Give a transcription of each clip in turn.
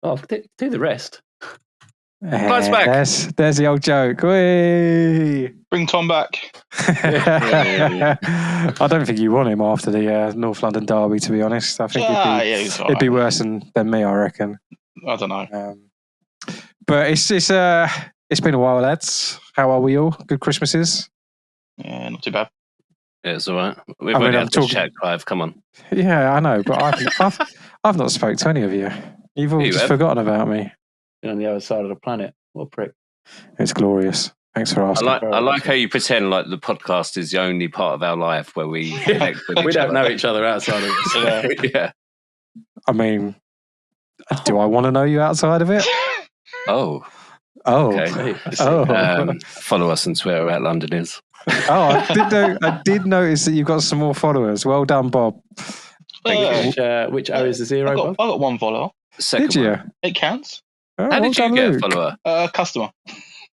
Oh, do the rest. Clive's back. There's the old joke. Whee! Bring Tom back. I don't think you want him after the North London derby, to be honest. I think it'd be worse than me, I reckon. I don't know. But it's been a while, lads. How are we all? Good Christmases? Yeah, not too bad. Yeah, it's all right. We've already had this chat, Clive. Come on. Yeah, I know, but I've not spoke to any of you. You've all just forgotten about me. You're on the other side of the planet. What a prick. It's glorious. Thanks for asking. I like how you pretend like the podcast is the only part of our life where we connect with each other. We don't know each other outside of it. Yeah. I mean, do I want to know you outside of it? Oh. Okay. Follow us on Twitter at Londoners. I did notice that you've got some more followers. Well done, Bob. Which O is the zero? I got one follower. Did you? It counts. How did you get a follower? Customer.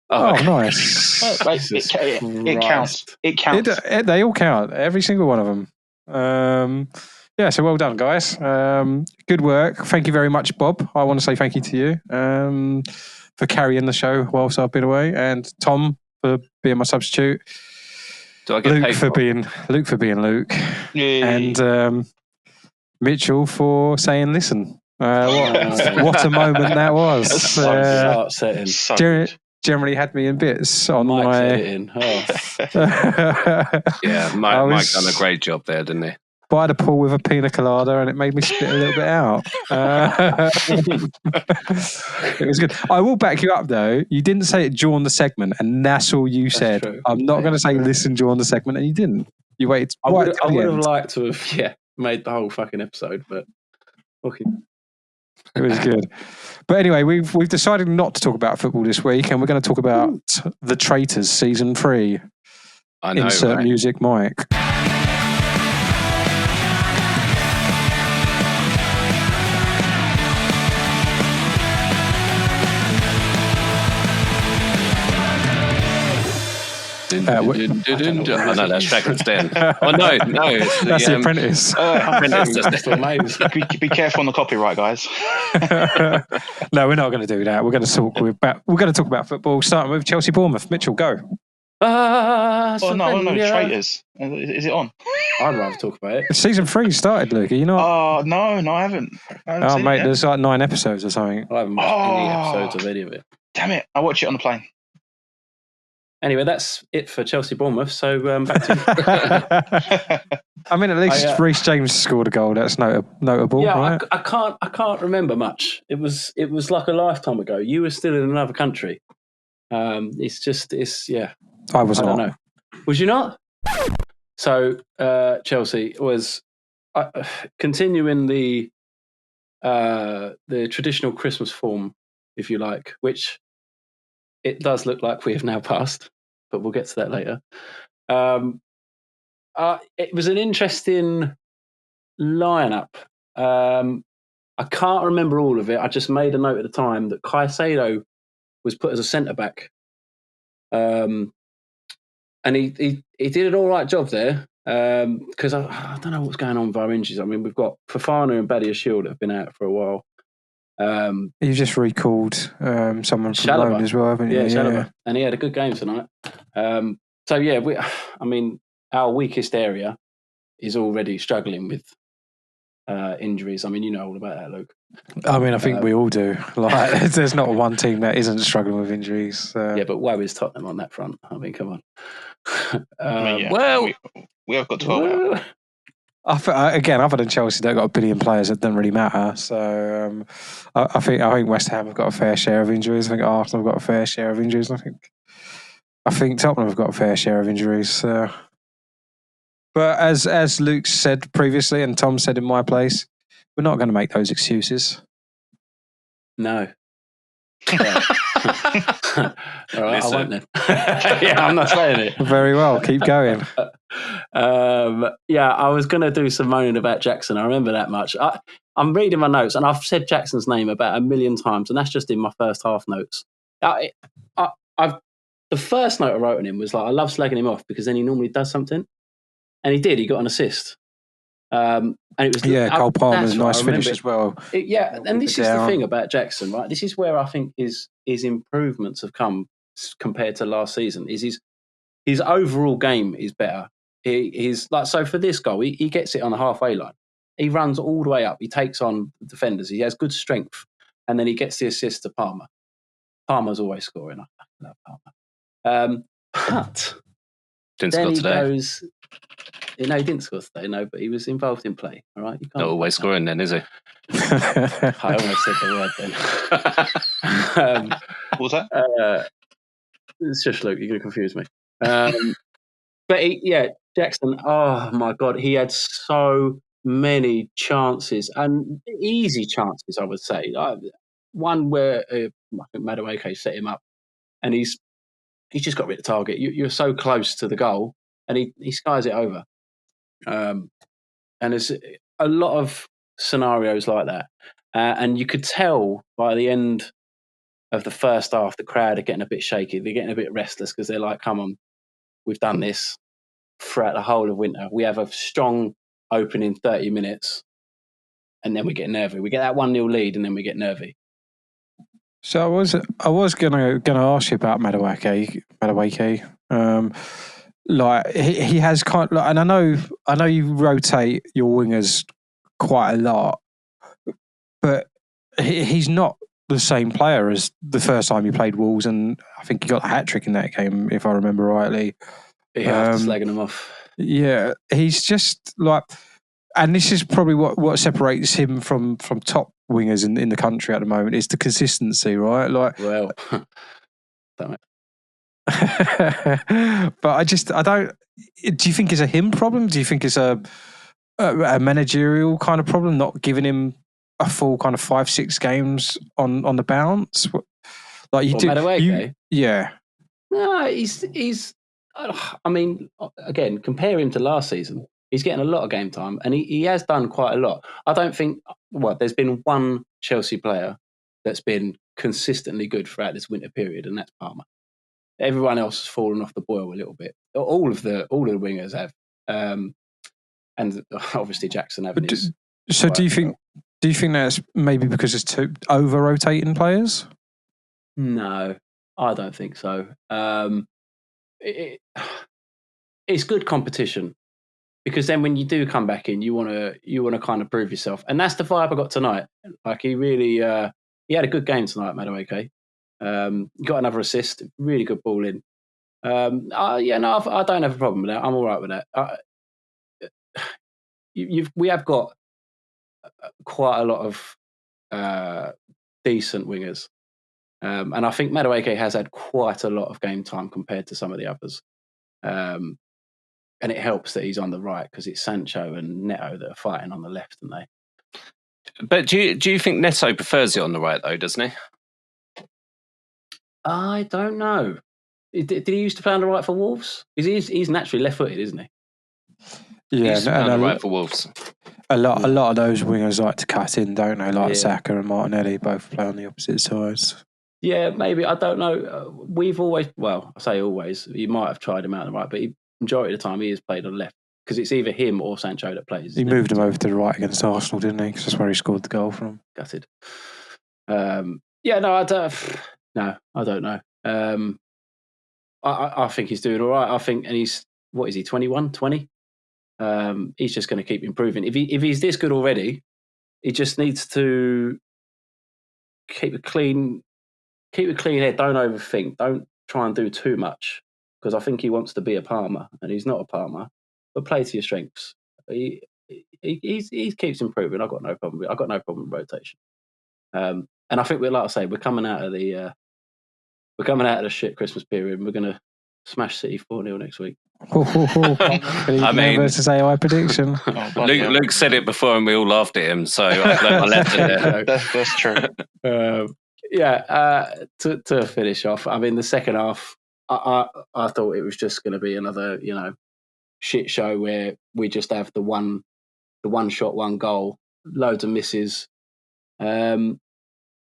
Nice. It counts. It counts. They all count. Every single one of them. So well done, guys. Good work. Thank you very much, Bob. I want to say thank you to you for carrying the show whilst I've been away, and Tom for being my substitute. Do I get paid for being Luke? Yeah. And Mitchell for saying listen. What a moment that was. Generally had me in bits on my editing. Yeah, Mike done a great job there, didn't he? By the pool with a pina colada, and it made me spit a little bit out. It was good. I will back you up, though. You didn't say it during the segment, and that's all you said. True. I'm not going to say listen during the segment, and you didn't. You waited. I would have liked to have made the whole fucking episode, but okay. It was good. But anyway, we've decided not to talk about football this week, and we're going to talk about The Traitors Season 3. I know, Insert right? music, Mike. Oh no, that's Shaggy's Den. Oh no, it's that's the Apprentice. Be careful on the copyright, guys. No, we're not going to do that. We're going to talk about football, starting with Chelsea Bournemouth. Mitchell, go. No, Traitors. Is it on? I'd rather talk about it. Season 3 started, Luke. Are you not? No, I haven't. Mate, there's like 9 episodes or something. I haven't watched any episodes of any of it. Damn it! I watch it on the plane. Anyway, that's it for Chelsea Bournemouth. So back to you. I mean, at least Reece James scored a goal. That's notable. Yeah, right? I can't remember much. It was like a lifetime ago. You were still in another country. I was not. I don't know. Was you not? So Chelsea was continuing the traditional Christmas form, if you like, which it does look like we have now passed, but we'll get to that later. It was an interesting lineup. I can't remember all of it. I just made a note at the time that Caicedo was put as a centre back, and he did an all right job there. Because I don't know what's going on with our injuries. I mean, we've got Fofana and Badiashile that have been out for a while. You've just recalled someone from Chalobah. Loan as well, haven't you? Yeah, and he had a good game tonight. Our weakest area is already struggling with injuries. I mean, you know all about that, Luke. I mean, I think we all do. Like, there's not one team that isn't struggling with injuries. Yeah, but woe is Tottenham on that front. I mean, come on. We have got 12 out. Again, other than Chelsea, they've got a billion players. It doesn't really matter. So I think West Ham have got a fair share of injuries. I think Arsenal have got a fair share of injuries. I think Tottenham have got a fair share of injuries. But as Luke said previously, and Tom said in my place, we're not going to make those excuses. No. All right, I won't then. Yeah, I'm not saying it. Very well. Keep going. I was going to do some moaning about Jackson. I remember that much. I'm reading my notes, and I've said Jackson's name about 1 million times, and that's just in my first half notes. The first note I wrote on him was like, I love slagging him off because then he normally does something. And he did. He got an assist. And it was Cole Palmer's that's right, nice I remember finish as well. And this is the thing about Jackson, right? This is where I think his improvements have come compared to last season. Is his overall game is better. He's like, so for this goal, he gets it on the halfway line. He runs all the way up. He takes on defenders. He has good strength, and then he gets the assist to Palmer. Palmer's always scoring. I love Palmer. But Didn't then score he today. goes. No, he didn't score today. No, but he was involved in play. All right, you can't Not always scoring, then, is he? I almost said the word then. What was that? It's just Luke. You're going to confuse me. But Jackson. Oh my God, he had so many chances and easy chances. I would say one where I think MANvAI set him up, and he's just got rid of the target. You're so close to the goal, and he skies it over. And there's a lot of scenarios like that, and you could tell by the end of the first half, the crowd are getting a bit shaky. They're getting a bit restless because they're like, "Come on, we've done this throughout the whole of winter. We have a strong opening 30 minutes, and then we get nervy. We get that 1-0 lead, and then we get nervy." So I was gonna ask you about MANvAI. Like he has kind of, and I know you rotate your wingers quite a lot, but he's not the same player as the first time he played Wolves, and I think he got a hat trick in that game, if I remember rightly. Yeah, slagging him off. Yeah, he's just like, and this is probably what separates him from top wingers in the country at the moment is the consistency, right? Like, well, damn it. But I don't. Do you think it's a him problem? Do you think it's a managerial kind of problem, not giving him a full kind of 5-6 games on the bounce? Like you do, MANvAI? Yeah. No, he's. I mean, again, compare him to last season. He's getting a lot of game time, and he has done quite a lot. I don't think. Well, there's been one Chelsea player that's been consistently good throughout this winter period, and that's Palmer. Everyone else has fallen off the boil a little bit. All of the wingers have, and obviously Jackson having his. So do you think that's maybe because it's too over rotating players? No, I don't think so. It's good competition because then when you do come back in, you want to kind of prove yourself, and that's the vibe I got tonight. Like he really he had a good game tonight, MANvAI. Got another assist, really good ball in. I don't have a problem with that. I'm all right with that. We have got quite a lot of decent wingers, and I think MANvAI has had quite a lot of game time compared to some of the others. And it helps that he's on the right because it's Sancho and Neto that are fighting on the left, aren't they? But do you think Neto prefers it on the right though, doesn't he? I don't know. Did he used to play on the right for Wolves? He's naturally left-footed, isn't he? Yeah, He's on the right for Wolves. A lot of those wingers like to cut in, don't they? Like Saka and Martinelli both play on the opposite sides. Yeah, maybe. I don't know. We've always, well, I say always, you might have tried him out on the right, but majority of the time he has played on the left because it's either him or Sancho that plays. He moved him over to the right against Arsenal, didn't he? Because that's where he scored the goal from. Gutted. I don't know. I think he's doing all right. I think, and he's, what is he, 21, 20? He's just going to keep improving. If he's this good already, he just needs to keep a clean head. Don't overthink. Don't try and do too much because I think he wants to be a Palmer and he's not a Palmer. But play to your strengths. He keeps improving. I've got no problem with rotation. And I think we're coming out of the shit Christmas period. And we're going to smash City 4-0 next week. I mean, versus AI prediction. Luke said it before, and we all laughed at him. So I left it there. That's true. To finish off, I mean, the second half, I thought it was just going to be another, shit show where we just have the one shot, one goal, loads of misses. But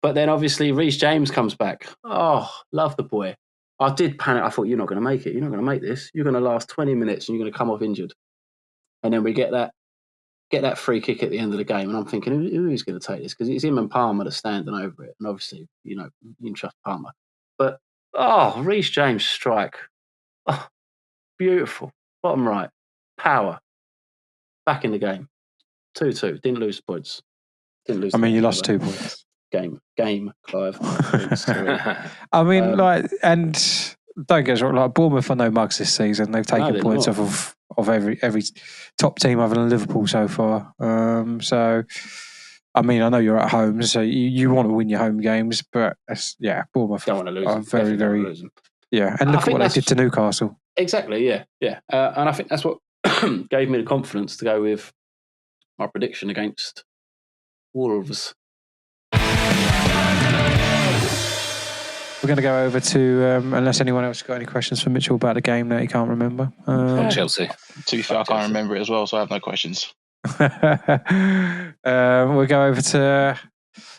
then obviously Reece James comes back. Oh, love the boy. I did panic. I thought, you're not going to make it. You're not going to make this. You're going to last 20 minutes and you're going to come off injured. And then we get get that free kick at the end of the game, and I'm thinking, who is going to take this? Because it's him and Palmer that's standing over it, and obviously, you can trust Palmer. But Reece James' strike, beautiful, bottom right, power, back in the game, 2-2, didn't lose points, didn't lose. I mean, you lost 2 points. Game, Clive. I mean, and don't get us wrong, like Bournemouth are no mugs this season. They've taken points off of every top team other than Liverpool so far. So, I mean, I know you're at home, so you want to win your home games, but Bournemouth don't want to lose. Are very, very, and look at what they did to Newcastle. Exactly, yeah. And I think that's what gave me the confidence to go with my prediction against Wolves. We're going to go over to, unless anyone else got any questions for Mitchell about the game that he can't remember. Chelsea. To be fair, I can't remember it as well, so I have no questions. We'll go over to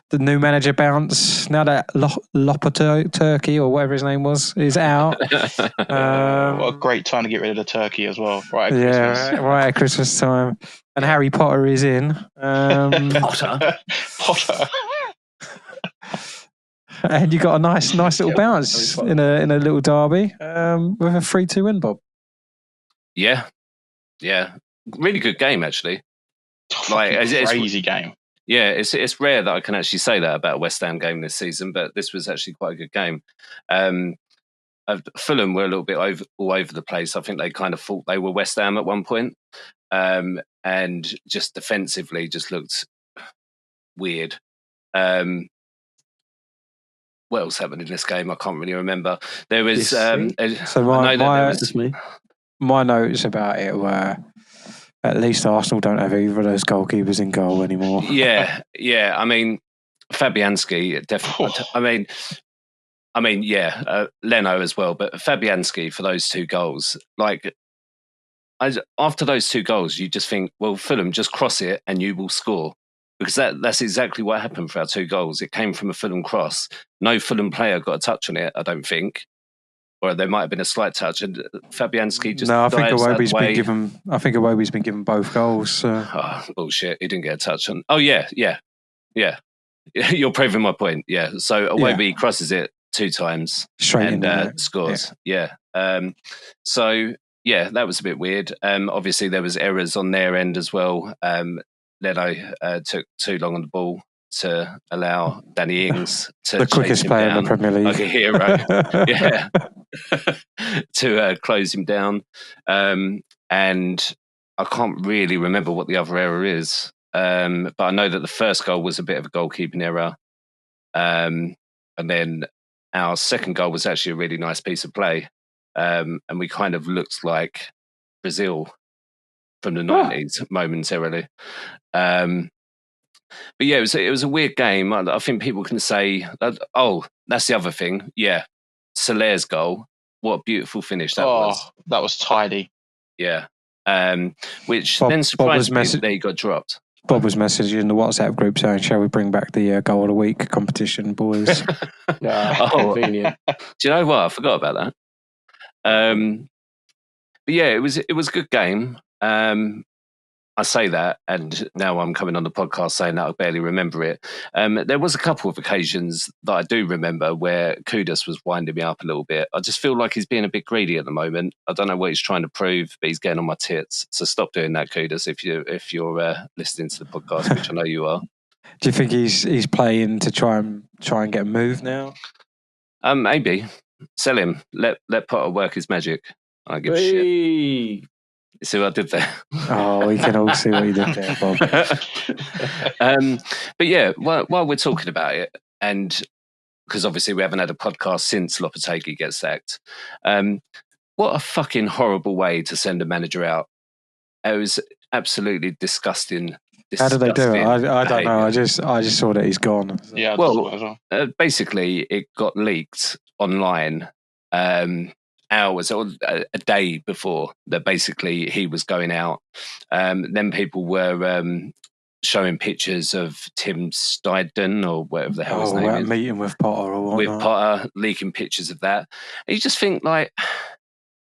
the new manager bounce. Now that Lopetegui, or whatever his name was, is out. What a great time to get rid of the turkey as well. Right at Christmas. Right at Christmas time. And Harry Potter is in. Potter. And you got a nice little bounce in a little derby with a 3-2 win, Bob. Yeah, really good game actually. Crazy game. Yeah, it's rare that I can actually say that about a West Ham game this season, but this was actually quite a good game. Fulham were a little bit all over the place. I think they kind of thought they were West Ham at one point, and just defensively just looked weird. What else happened in this game? I can't really remember. There was my notes about it were at least Arsenal don't have either of those goalkeepers in goal anymore. Yeah. I mean, Fabianski definitely. Leno as well, but Fabianski for those 2 goals. After those 2 goals, you just think, well, Fulham, just cross it and you will score. Because that's exactly what happened for our 2 goals. It came from a Fulham cross. No Fulham player got a touch on it, I don't think. Or there might have been a slight touch. And Fabianski just I think Iwobi's been given both goals. So. Oh, bullshit. He didn't get a touch on. Oh, yeah. You're proving my point. Yeah. So Iwobi crosses it 2 times straight and scores. Yeah. That was a bit weird. Obviously, there was errors on their end as well. Leno took too long on the ball to allow Danny Ings to the quickest player in the Premier League, like a hero, to close him down. And I can't really remember what the other error is, but I know that the first goal was a bit of a goalkeeping error, and then our second goal was actually a really nice piece of play, and we kind of looked like Brazil from the 90s momentarily. But yeah, it was a weird game. I think people can say, that's the other thing. Yeah, Soler's goal. What a beautiful finish that was. That was tidy. Yeah. Which then surprised me that he got dropped. Bob was messaging in the WhatsApp group saying, shall we bring back the goal of the week competition, boys? Convenient. Do you know what? I forgot about that. But yeah, it was a good game. I say that, and now I'm coming on the podcast saying that I barely remember it. There was a couple of occasions that I do remember where Kudus was winding me up a little bit. I just feel like he's being a bit greedy at the moment. I don't know what he's trying to prove, but he's getting on my tits. So stop doing that, Kudus, if you're listening to the podcast, which I know you are. Do you think he's playing to try and get a move now? Maybe. Sell him. Let Potter work his magic. I don't give a shit. You see what I did there? Oh, we can all see what you did there, Bob. But yeah, while we're talking about it, and because obviously we haven't had a podcast since Lopetegui gets sacked, what a fucking horrible way to send a manager out. It was absolutely disgusting. How did they do it? I don't know. I just saw that he's gone. Yeah. Well, basically, it got leaked online. Hours or a day before that, basically he was going out. Then people were showing pictures of Tim Steidten or whatever the hell his name is, meeting with Potter or whatnot. with Potter, leaking pictures of that. And you just think, like,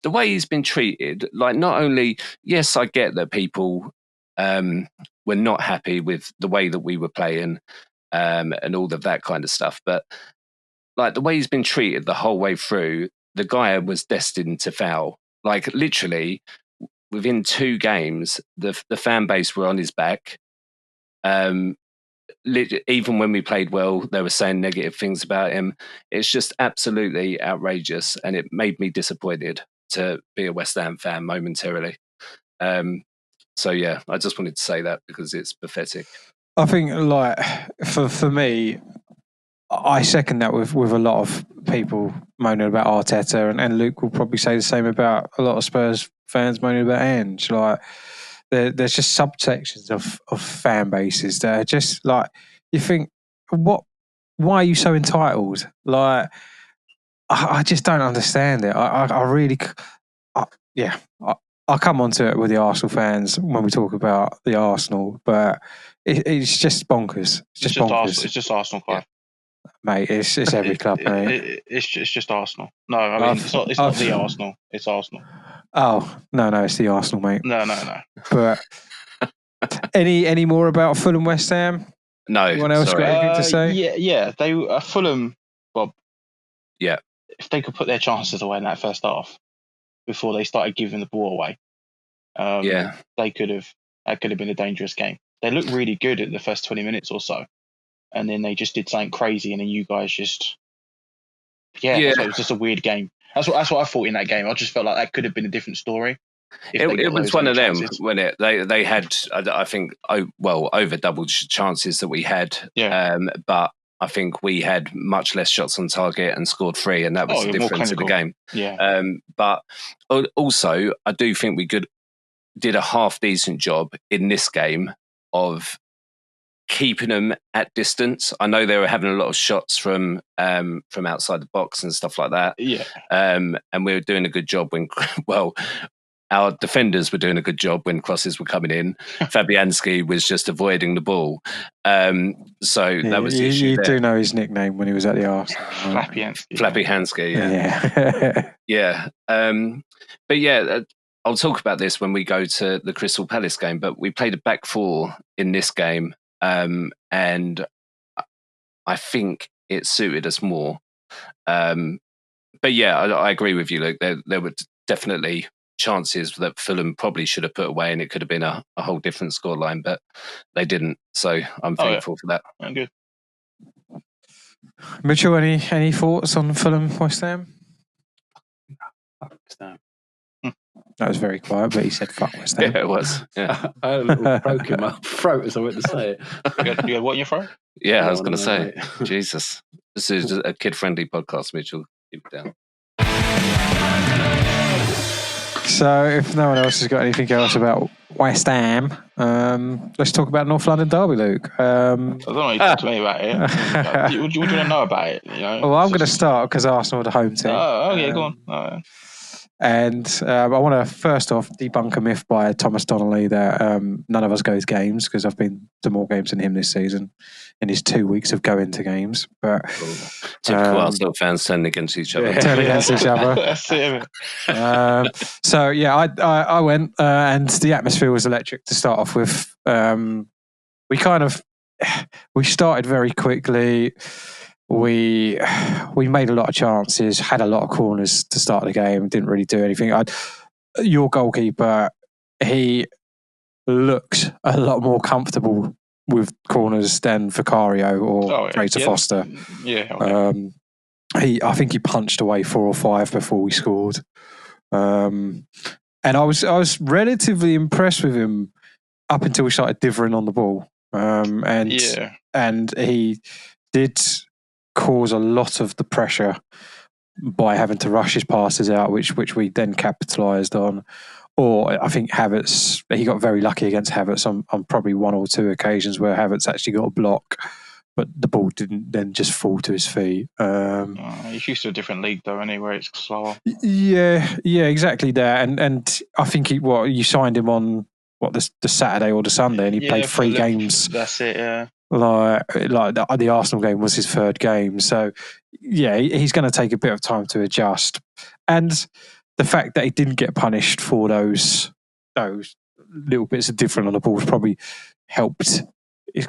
the way he's been treated, like, not only, yes, I get that people were not happy with the way that we were playing and all of that kind of stuff. But like the way he's been treated the whole way through, the guy was destined to fail. Like literally within 2 games, the fan base were on his back. Even when we played well, they were saying negative things about him. It's just absolutely outrageous, and it made me disappointed to be a West Ham fan momentarily. So yeah, I just wanted to say that because it's pathetic. I think, like, for me, I second that with a lot of people moaning about Arteta, and Luke will probably say the same about a lot of Spurs fans moaning about Ange. Like, there's just subsections of fan bases that are just like, you think, why are you so entitled? Like, I just don't understand it. I really, I'll come on to it with the Arsenal fans when we talk about the Arsenal, but it's just bonkers. It's just bonkers. It's just Arsenal, Clive. Mate, it's every club, mate. It's just Arsenal. No, I mean, it's not the Arsenal. It's Arsenal. Oh, no, it's the Arsenal, mate. No. But any more about Fulham West Ham? No. Anyone else got anything to say? Yeah. They Fulham, Bob. Yeah. If they could put their chances away in that first half before they started giving the ball away, that could have been a dangerous game. They looked really good at the first 20 minutes or so, and then they just did something crazy, and then you guys just it was just a weird game. That's what I thought in that game. I just felt like that could have been a different story. It was one of them, wasn't it? They had, I think, over double chances that we had. Yeah. But I think we had much less shots on target and scored 3, and that was the difference of the game. Yeah. But also, I do think we did a half decent job in this game of keeping them at distance. I know they were having a lot of shots from outside the box and stuff like that. Yeah. And we were doing a good job when, our defenders were doing a good job when crosses were coming in. Fabianski was just avoiding the ball. So that was the issue. You do know his nickname when he was at the Arsenal. Flappy Hansky, yeah. But yeah, I'll talk about this when we go to the Crystal Palace game, but we played a back 4 in this game. And I think it suited us more. But yeah, I agree with you, Luke. There were definitely chances that Fulham probably should have put away, and it could have been a whole different scoreline, but they didn't. So I'm thankful for that. I'm good. Mitchell, any thoughts on Fulham West Ham? That was very quiet, but he said fuck West Ham. Yeah, it was. Yeah. I had a little croak in my throat as I went to say it. You had what in your throat? Yeah, I was going to say. Jesus. This is a kid-friendly podcast, Mitchell. Keep it down. So, if no one else has got anything else about West Ham, let's talk about North London Derby, Luke. I don't know what you talk to me about it. What do you want to know about it? Well, I'm going to start because Arsenal are the home team. Oh, yeah, go on. And I want to first off debunk a myth by Thomas Donnelly that none of us go to games, because I've been to more games than him this season in his 2 weeks of going to games. But typical Arsenal fans turning against each other. That's it. So yeah, I went, and the atmosphere was electric to start off with. We started very quickly. We made a lot of chances, had a lot of corners to start the game, didn't really do anything. Your goalkeeper, he looks a lot more comfortable with corners than Vicario or Fraser Foster. Yeah. Okay. I think he punched away 4 or 5 before we scored. And I was relatively impressed with him up until we started dithering on the ball. And he did cause a lot of the pressure by having to rush his passes out, which we then capitalised on. Or I think Havertz, he got very lucky against Havertz on probably 1 or 2 occasions where Havertz actually got a block, but the ball didn't then just fall to his feet. He's used to a different league though, anyway, it's slower. Yeah, exactly that. And I think you signed him on the Saturday or the Sunday, and he played 3 games. That's it, yeah. Like the Arsenal game was his 3rd game, so yeah, he's going to take a bit of time to adjust. And the fact that he didn't get punished for those little bits of different on the ball has probably helped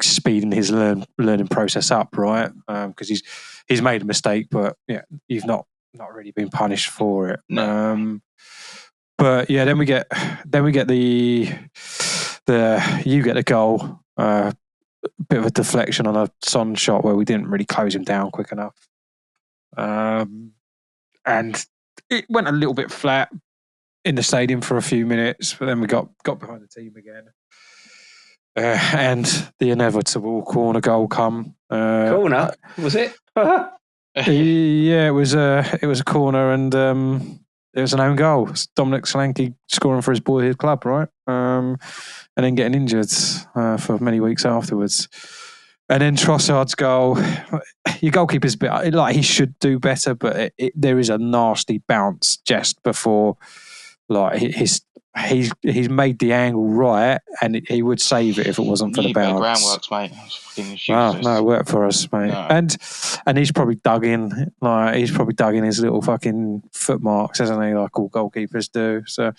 speeding his learning process up, right? Because he's made a mistake, but yeah, you've not really been punished for it. No. But yeah, then we get the you get the goal. Bit of a deflection on a Son shot where we didn't really close him down quick enough, and it went a little bit flat in the stadium for a few minutes. But then we got behind the team again, and the inevitable corner goal come. Corner was it? Yeah, it was a corner, and it was an own goal. It's Dominic Solanke scoring for his boyhood club, right? And then getting injured for many weeks afterwards. And then Trossard's goal. Your goalkeeper's a bit like he should do better, but there is a nasty bounce just before, like he's made the angle right, and he would save it if it wasn't for the bounce. Groundworks, mate. No, it worked for us, mate. No. And he's probably dug in, his little fucking foot marks, hasn't he? Like all goalkeepers do. So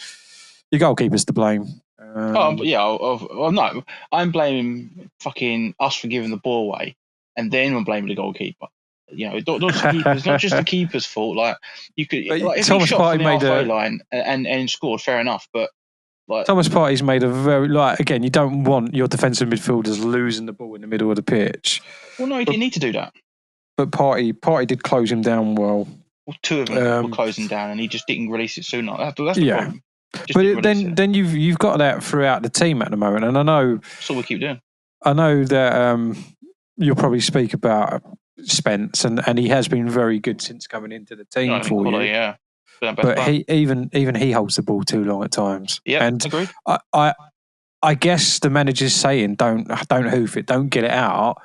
your goalkeeper's to blame. No, I'm blaming fucking us for giving the ball away, and then I'm blaming the goalkeeper. You know, it's not just the keeper's fault. Like you could, if Thomas he shot from the halfway line and scored, fair enough. But like Thomas Partey's made a very again, you don't want your defensive midfielders losing the ball in the middle of the pitch. Well, no, he didn't need to do that. But Partey did close him down well. Well, two of them were closing down, and he just didn't release it soon enough. That's the problem. But then you've got that throughout the team at the moment, and I know that's all we keep doing. I know that you'll probably speak about Spence, and he has been very good since coming into the team for you. Yeah, but he even he holds the ball too long at times. Yeah, and agreed. I guess the manager's saying don't hoof it, don't get it out.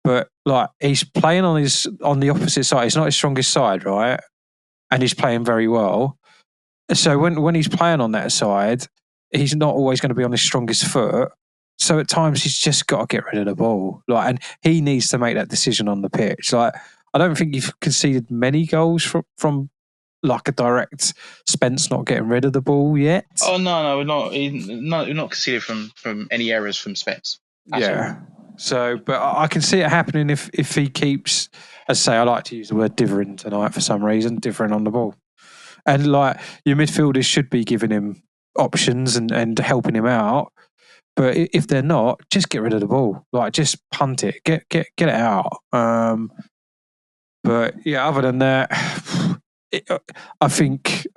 But like he's playing on the opposite side. It's not his strongest side, right? And he's playing very well. So when he's playing on that side, he's not always going to be on his strongest foot. So at times he's just got to get rid of the ball. Like, and he needs to make that decision on the pitch. Like, I don't think you've conceded many goals from like a direct Spence not getting rid of the ball yet. Oh no, we're not. We're not conceded from any errors from Spence. Yeah. So, but I can see it happening if he keeps, as I say, I like to use the word differing tonight for some reason, differing on the ball. And like your midfielders should be giving him options and helping him out. But if they're not, just get rid of the ball. Like just punt it, get it out. But yeah, other than that, I think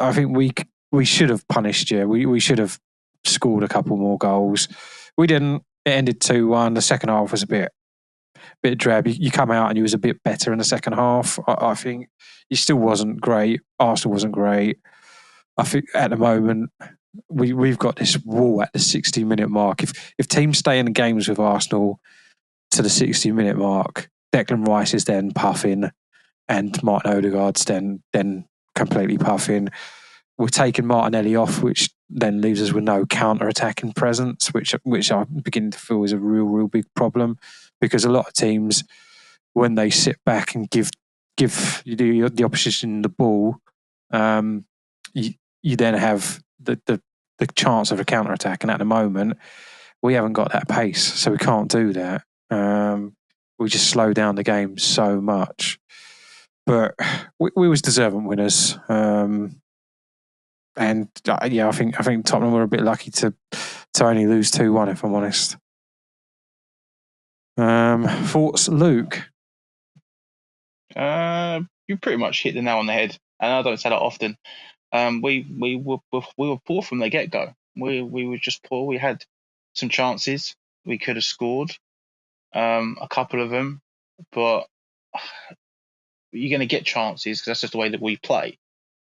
we should have punished you. We should have scored a couple more goals. We didn't. It ended 2-1. The second half was a bit drab. You come out and you was a bit better in the second half. I think you still wasn't great. Arsenal wasn't great. I think at the moment we've got this wall at the 60-minute mark. If teams stay in the games with Arsenal to the 60-minute mark, Declan Rice is then puffing, and Martin Odegaard's then completely puffing. We're taking Martinelli off, which then leaves us with no counter-attacking presence, which I begin to feel is a real big problem, because a lot of teams, when they sit back and give the opposition the ball, you then have the chance of a counter-attack, and at the moment we haven't got that pace, so we can't do that. We just slow down the game so much, but we was deserving winners. And I think Tottenham were a bit lucky to only lose 2-1, if I'm honest. Thoughts, Luke? You pretty much hit the nail on the head, and I don't say that often. We were poor from the get go. We were just poor. We had some chances. We could have scored a couple of them, but you're going to get chances because that's just the way that we play.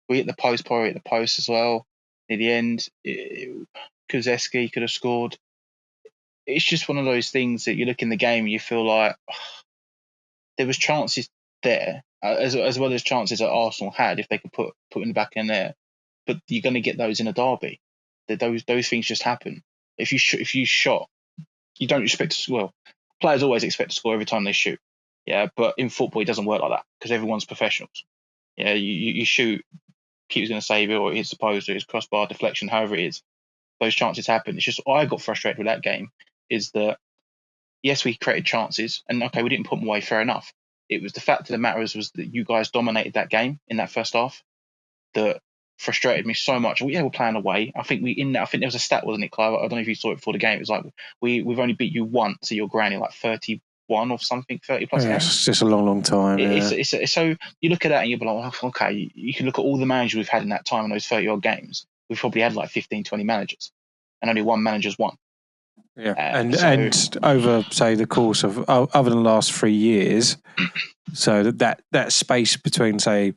We hit the post, probably hit the post as well. At the end, Kuzeski could have scored. It's just one of those things that you look in the game and you feel like there was chances there, as well as chances that Arsenal had if they could put in the back in there. But you're going to get those in a derby. Those things just happen. If you shot, you don't expect to score. Players always expect to score every time they shoot. Yeah, but in football it doesn't work like that because everyone's professionals. Yeah, you shoot, keeper's going to save it, or it's supposed to, it's crossbar deflection, however it is. those chances happen. It's just I got frustrated with that game is that, yes, we created chances and, okay, we didn't put them away, fair enough. It was the fact of the matter was that you guys dominated that game in that first half that frustrated me so much. We're playing away. I think there was a stat, wasn't it, Clive? I don't know if you saw it before the game. It was like we've only beat you once, so your granny, like 31 or something, 30 plus games. It's just a long time. It's so you look at that and you're like, okay, you can look at all the managers we've had in that time in those 30 odd games. We've probably had like 15, 20 managers, and only one manager's won. Yeah, and over, say, the course of over the last 3 years, so that space between, say,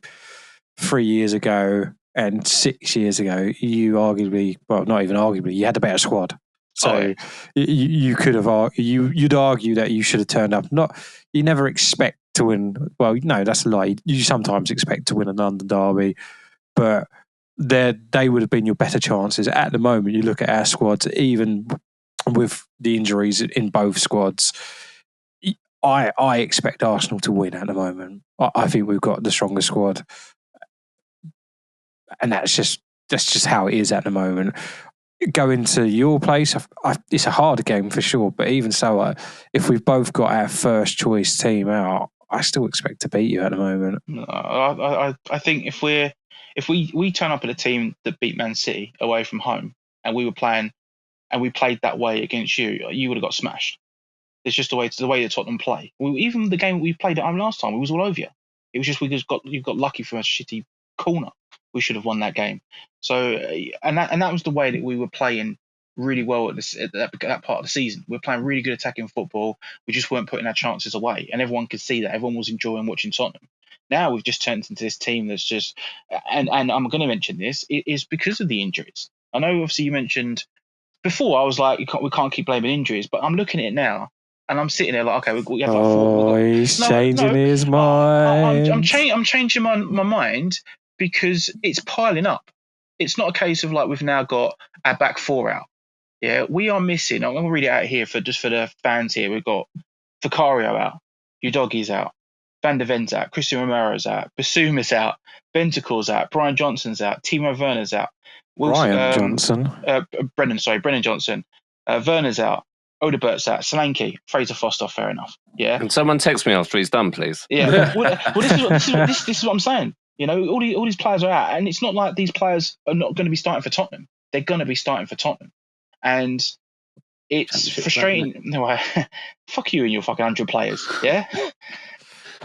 3 years ago and 6 years ago, you arguably, well, not even arguably, you had a better squad. So you could have, you'd argue that you should have turned up. You never expect to win. Well, no, that's a lie. You sometimes expect to win a London derby, but they would have been your better chances. At the moment, you look at our squads, even with the injuries in both squads, I expect Arsenal to win at the moment. I think we've got the strongest squad, and that's just how it is at the moment. Going to your place, it's a harder game for sure, but even so, if we've both got our first choice team out, I still expect to beat you at the moment. I think if we turn up at a team that beat Man City away from home, and we were playing and we played that way against you, you would have got smashed. It's just the way that Tottenham play. Even the game we played at home last time, we was all over you. It was just you got lucky from a shitty corner. We should have won that game. So and that was the way that we were playing really well at that part of the season. We were playing really good attacking football. We just weren't putting our chances away, and everyone could see that. Everyone was enjoying watching Tottenham. Now we've just turned into this team that's just, and I'm going to mention this, it is because of the injuries. I know obviously you mentioned before, I was like, we can't keep blaming injuries, but I'm looking at it now, and I'm sitting there like, okay, we have like four. He's changing his mind. I'm changing my mind because it's piling up. It's not a case of like we've now got our back four out. Yeah, we are missing. I'm going to read it out here for the fans here. We've got Vicario out, Udogie's out, Van der Ven's out, Christian Romero's out, Basuma's out, Bentacle's out, Brian Johnson's out, Timo Werner's out. Brennan Johnson. Werner's out. Odebert's out. Solanke. Fraser Foster, fair enough. Yeah. Can someone text me after he's done, please? Yeah. well, this is what I'm saying. You know, all these players are out, and it's not like these players are not going to be starting for Tottenham. They're going to be starting for Tottenham, and it's frustrating. No, fuck you and your fucking 100 players. Yeah.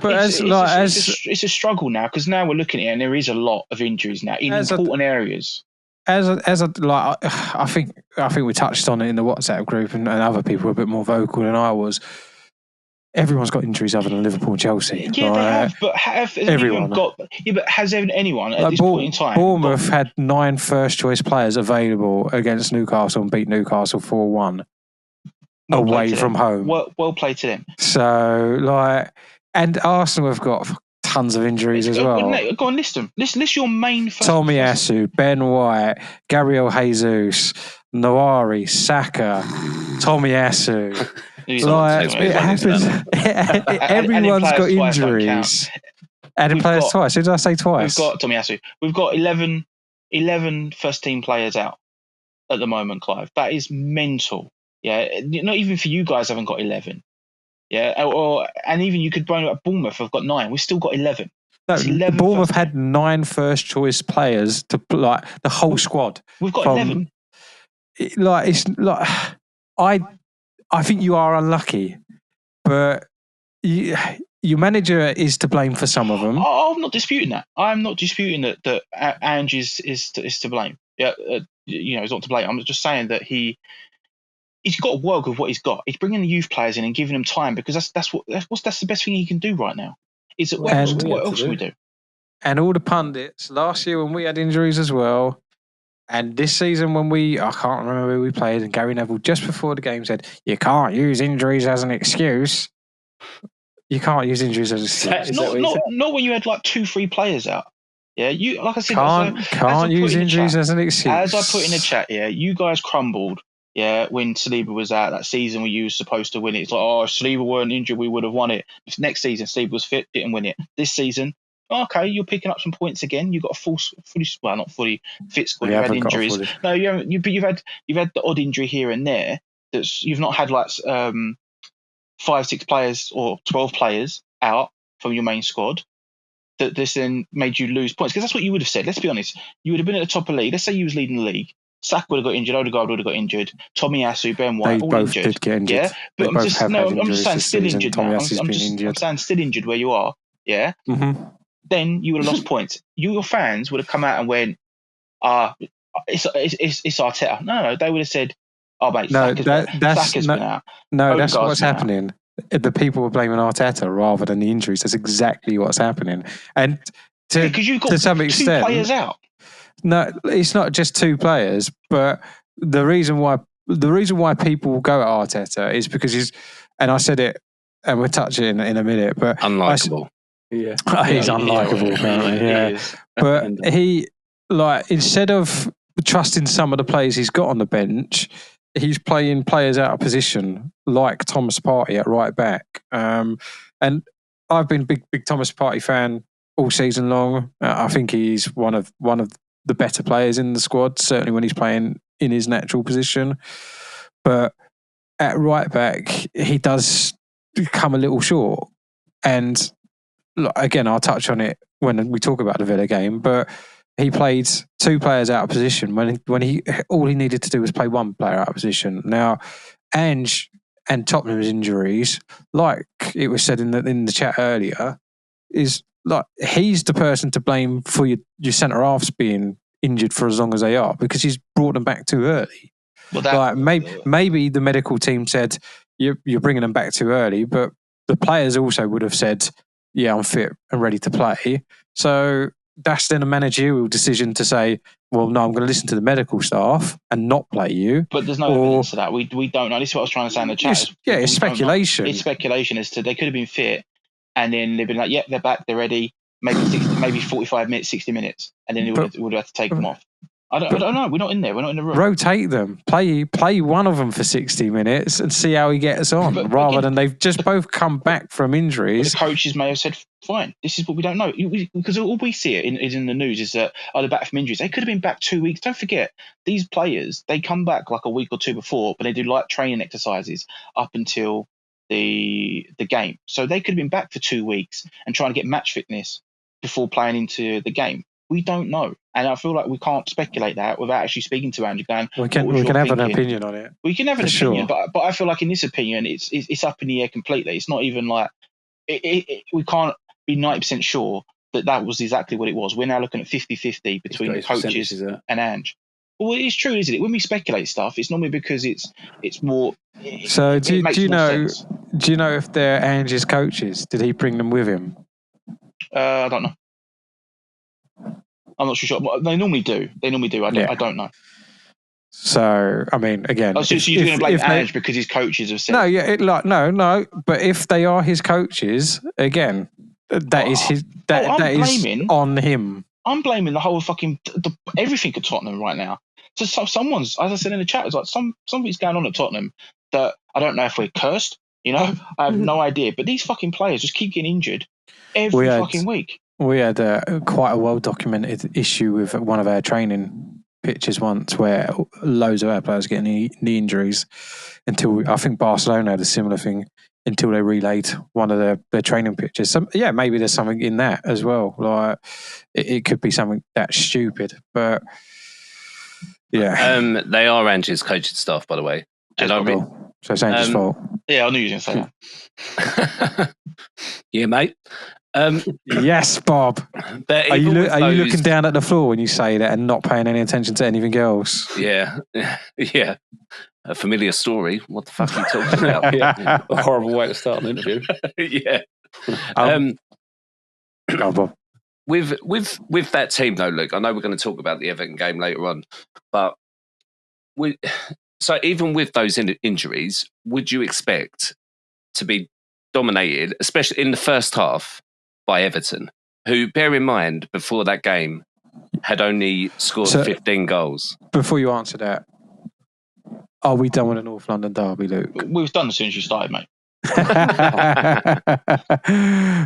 But it's a struggle now because now we're looking at it and there is a lot of injuries now in important areas. I think we touched on it in the WhatsApp group, and other people were a bit more vocal than I was. Everyone's got injuries other than Liverpool and Chelsea. Yeah, they have, but has everyone got? Yeah, but has anyone at this point in time? Bournemouth had 9 first-choice players available against Newcastle and beat Newcastle 4-1 away from home. Well played to them. So, and Arsenal have got tons of injuries as well. Go on, list them. List your main first. Tomiyasu, Ben White, Gabriel Jesus, Nawari, Saka, Tomiyasu. It happens. Everyone's got injuries. Adding players twice. Who did I say twice? We've got Tomiyasu. We've got 11 first team players out at the moment, Clive. That is mental. Yeah, not even for you guys haven't got 11. Yeah, and even you could bring up Bournemouth. I've got 9. We've still got 11. No, Bournemouth had 9 first choice players to like the whole squad. We've got 11. I think you are unlucky, but your manager is to blame for some of them. I'm not disputing that. I'm not disputing that Ange is to blame. Yeah, he's not to blame. I'm just saying that he's got to work with what he's got. He's bringing the youth players in and giving them time because that's the best thing he can do right now. What else can we do? And all the pundits last year when we had injuries as well. And this season when I can't remember who we played, and Gary Neville just before the game said, you can't use injuries as an excuse. You can't use injuries as an excuse. Not when you had like 2-3 players out. Yeah, you like I said, can't use injuries as an excuse. As I put in the chat, yeah, you guys crumbled. Yeah, when Saliba was out that season when you were supposed to win it. It's like, if Saliba weren't injured, we would have won it. If next season Saliba was fit, didn't win it. This season, Okay, you're picking up some points again. You've got a not fully fit squad. We You've had haven't got a injuries. fully- No, you haven't. You've had the odd injury here and there. You've not had like 5, 6 players or 12 players out from your main squad. That this then made you lose points, because that's what you would have said. Let's be honest. You would have been at the top of the league. Let's say you was leading the league. Saka would have got injured. Odegaard would have got injured. Tommy Asu, Ben White, They all both injured. did get injured. Yeah, but I'm just saying still injured Tommy now. Asu's been injured. I'm saying still injured where you are. Yeah. Mm-hmm. Then you would have lost points. Your fans would have come out and went, it's Arteta. No, they would have said, oh mate, Saka's been out. No, Odegaard's that's what's been out. happening. The people were blaming Arteta rather than the injuries. That's exactly what's happening. And because you've got to some 2 extent, players out. No, it's not just 2 players, but the reason why people will go at Arteta is because he's, and I said it, and we'll touch it in a minute, but unlikable. He's unlikable, apparently. Yeah, but he, like, instead of trusting some of the players he's got on the bench, he's playing players out of position, like Thomas Partey at right back. And I've been big Thomas Partey fan all season long. I think he's one of the better players in the squad, certainly when he's playing in his natural position. But at right back, he does come a little short. And again, I'll touch on it when we talk about the Villa game, but he played 2 players out of position when he all he needed to do was play 1 player out of position. Now, Ange and Tottenham's injuries, like it was said in the chat earlier, is like he's the person to blame for your centre halves being injured for as long as they are, because he's brought them back too early. Well, maybe the medical team said you're bringing them back too early, but the players also would have said, yeah, I'm fit and ready to play. So that's then a managerial decision to say, well, no, I'm going to listen to the medical staff and not play you. But there's no evidence of that. We don't know. This is what I was trying to say in the chat. It's speculation. It's speculation as to they could have been fit, and then they've been like, yep, they're back, they're ready. Maybe 45 minutes, 60 minutes, and then they would have to take them off. I don't know. We're not in there. We're not in the room. Rotate them. Play one of them for 60 minutes and see how he gets on, rather than they've just both come back from injuries. The coaches may have said, fine, this is what we don't know. Because all we see is in the news is that, they're back from injuries. They could have been back 2 weeks. Don't forget, these players, they come back like a week or 2 before, but they do light training exercises up until the game. So they could have been back for 2 weeks and trying to get match fitness before playing into the game. We don't know, and I feel like we can't speculate that without actually speaking to Andrew. Going, we can have an opinion on it. We can have an opinion, but I feel like in this opinion, it's up in the air completely. It's not even like we can't be 90% sure that was exactly what it was. We're now looking at 50-50 between the coaches and Ange. Well, it's true, isn't it? When we speculate stuff, it's normally because it's more. So do you know if they're Ange's coaches? Did he bring them with him? I don't know. I'm not sure. They normally do. I don't know. So, I mean, again... so you're going to blame Ange because his coaches have said... No. But if they are his coaches, again, that is on him. I'm blaming the whole fucking... everything at Tottenham right now. So someone's, as I said in the chat, it's like something's going on at Tottenham that I don't know if we're cursed, I have no idea. But these fucking players just keep getting injured every fucking week. We had quite a well-documented issue with one of our training pitches once where loads of our players get knee injuries until I think Barcelona had a similar thing until they relayed one of their training pitches. So, yeah, maybe there's something in that as well. Like it could be something that stupid, but yeah. They are Ange's coaching staff, by the way. So it's Ange's fault. Yeah, I knew you were going to say that. Yeah, mate. Yes, Bob. Are you looking down at the floor when you say that and not paying any attention to anything else? Yeah. A familiar story. What the fuck are you talking about? Yeah. A horrible way to start an interview. Yeah. Go on, Bob. With that team though, look, I know we're going to talk about the Everton game later on, but so even with those injuries, would you expect to be dominated, especially in the first half, by Everton, who, bear in mind, before that game, had only scored 15 goals? Before you answer that, are we done with a North London derby, Luke? We was done as soon as you started, mate.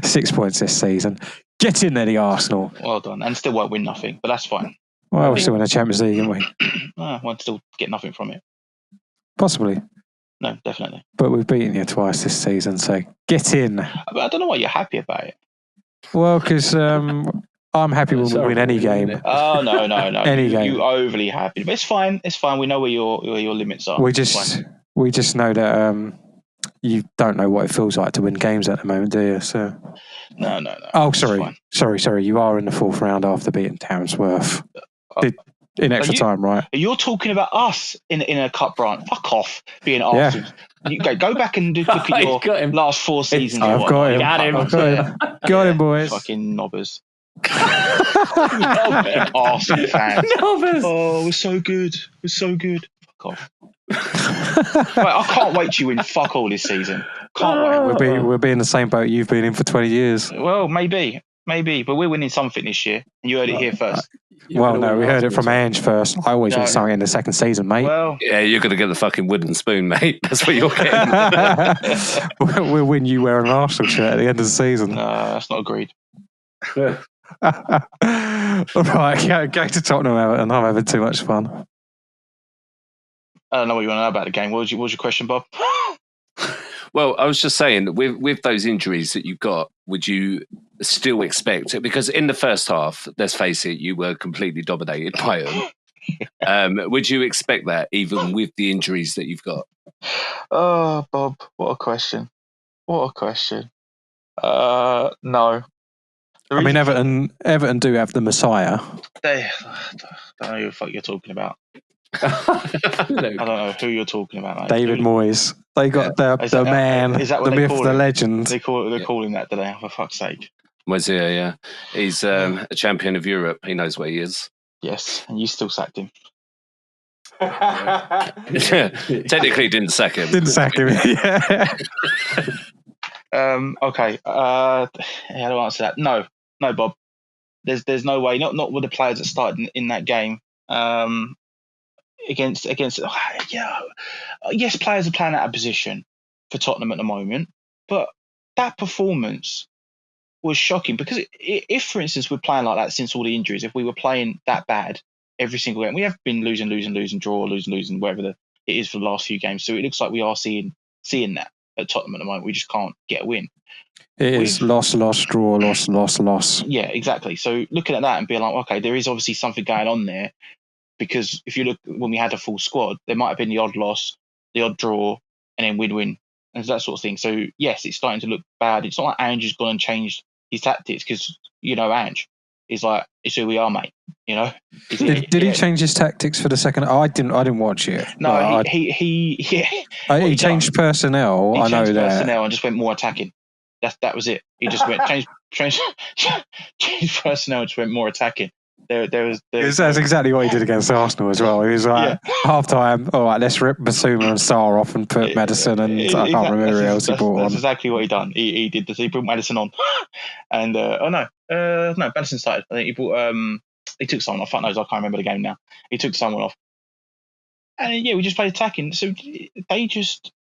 6 points this season. Get in there, the Arsenal. Well done. And still won't win nothing, but that's fine. Well, we're still in the Champions League, aren't we? Won't still get nothing from it. Possibly. No, definitely. But we've beaten you twice this season, so get in. But I don't know why you're happy about it. Well, because I'm happy when we win any game. Oh, no. Any game. You overly happy. But it's fine. It's fine. We know where your limits are. We just know that you don't know what it feels like to win games at the moment, do you? So. No. Oh, sorry. You are in the fourth round after beating Townsworth. In extra time, right? You're talking about us in a cup run. Fuck off, being Arsenal. Yeah. Go back and look at your last 4 seasons. I've got him. Got him, boys. Fucking knobbers. Arsenal fans. Knobbers. Oh, we're so good. Fuck off. Right, I can't wait to win fuck all this season. Can't wait. We'll be in the same boat you've been in for 20 years. Well, maybe, but we're winning something this year, and you heard it here first. Well, no, we heard it from Ange first. I always win something in the second season, mate. Well, yeah, you're going to get the fucking wooden spoon, mate. That's what you're getting. We'll win you wearing an Arsenal shirt at the end of the season. No, that's not agreed. All right, go to Tottenham, Everton. I'm having too much fun. I don't know what you want to know about the game. What was your question, Bob? Well, I was just saying, with those injuries that you've got, would you still expect it? Because in the first half, let's face it, you were completely dominated by them. Would you expect that even with the injuries that you've got? Oh, Bob, what a question. No. I mean, Everton do have the Messiah. I don't know who the fuck you're talking about. I don't know who you're talking about, mate. David Moyes. They got the man, the myth, the legend. They're calling that today, for fuck's sake. Moyes, yeah. He's a champion of Europe. He knows where he is. Yes, and you still sacked him. Technically didn't sack him. Yeah. Okay. How do I answer that? No, Bob. There's no way. Not with the players that started in that game. Against yes, players are playing out of position for Tottenham at the moment, but that performance was shocking because if, for instance, we're playing like that since all the injuries, if we were playing that bad every single game, we have been losing, draw, losing, whatever it is for the last few games. So it looks like we are seeing that at Tottenham at the moment. We just can't get a win. It is loss, draw, loss. Yeah, exactly. So looking at that and being like, okay, there is obviously something going on there. Because if you look, when we had a full squad, there might have been the odd loss, the odd draw, and then win-win, and that sort of thing. So, yes, it's starting to look bad. It's not like Ange has gone and changed his tactics because, Ange is like, it's who we are, mate. Did he change his tactics for the second? Oh, I didn't watch it. No, he changed personnel. He I know changed that. personnel and just went more attacking. That was it. He just went changed personnel and just went more attacking. That's exactly what he did against Arsenal as well. He was like, half time, all right, let's rip Basuma and Sarr off and put Maddison and I can't remember who else he brought on. That's exactly what he done. He did this. He put Maddison on. And, no, Maddison started. I think he brought, he took someone off. Fuck knows, I can't remember the game now. He took someone off. And, we just played attacking. So they just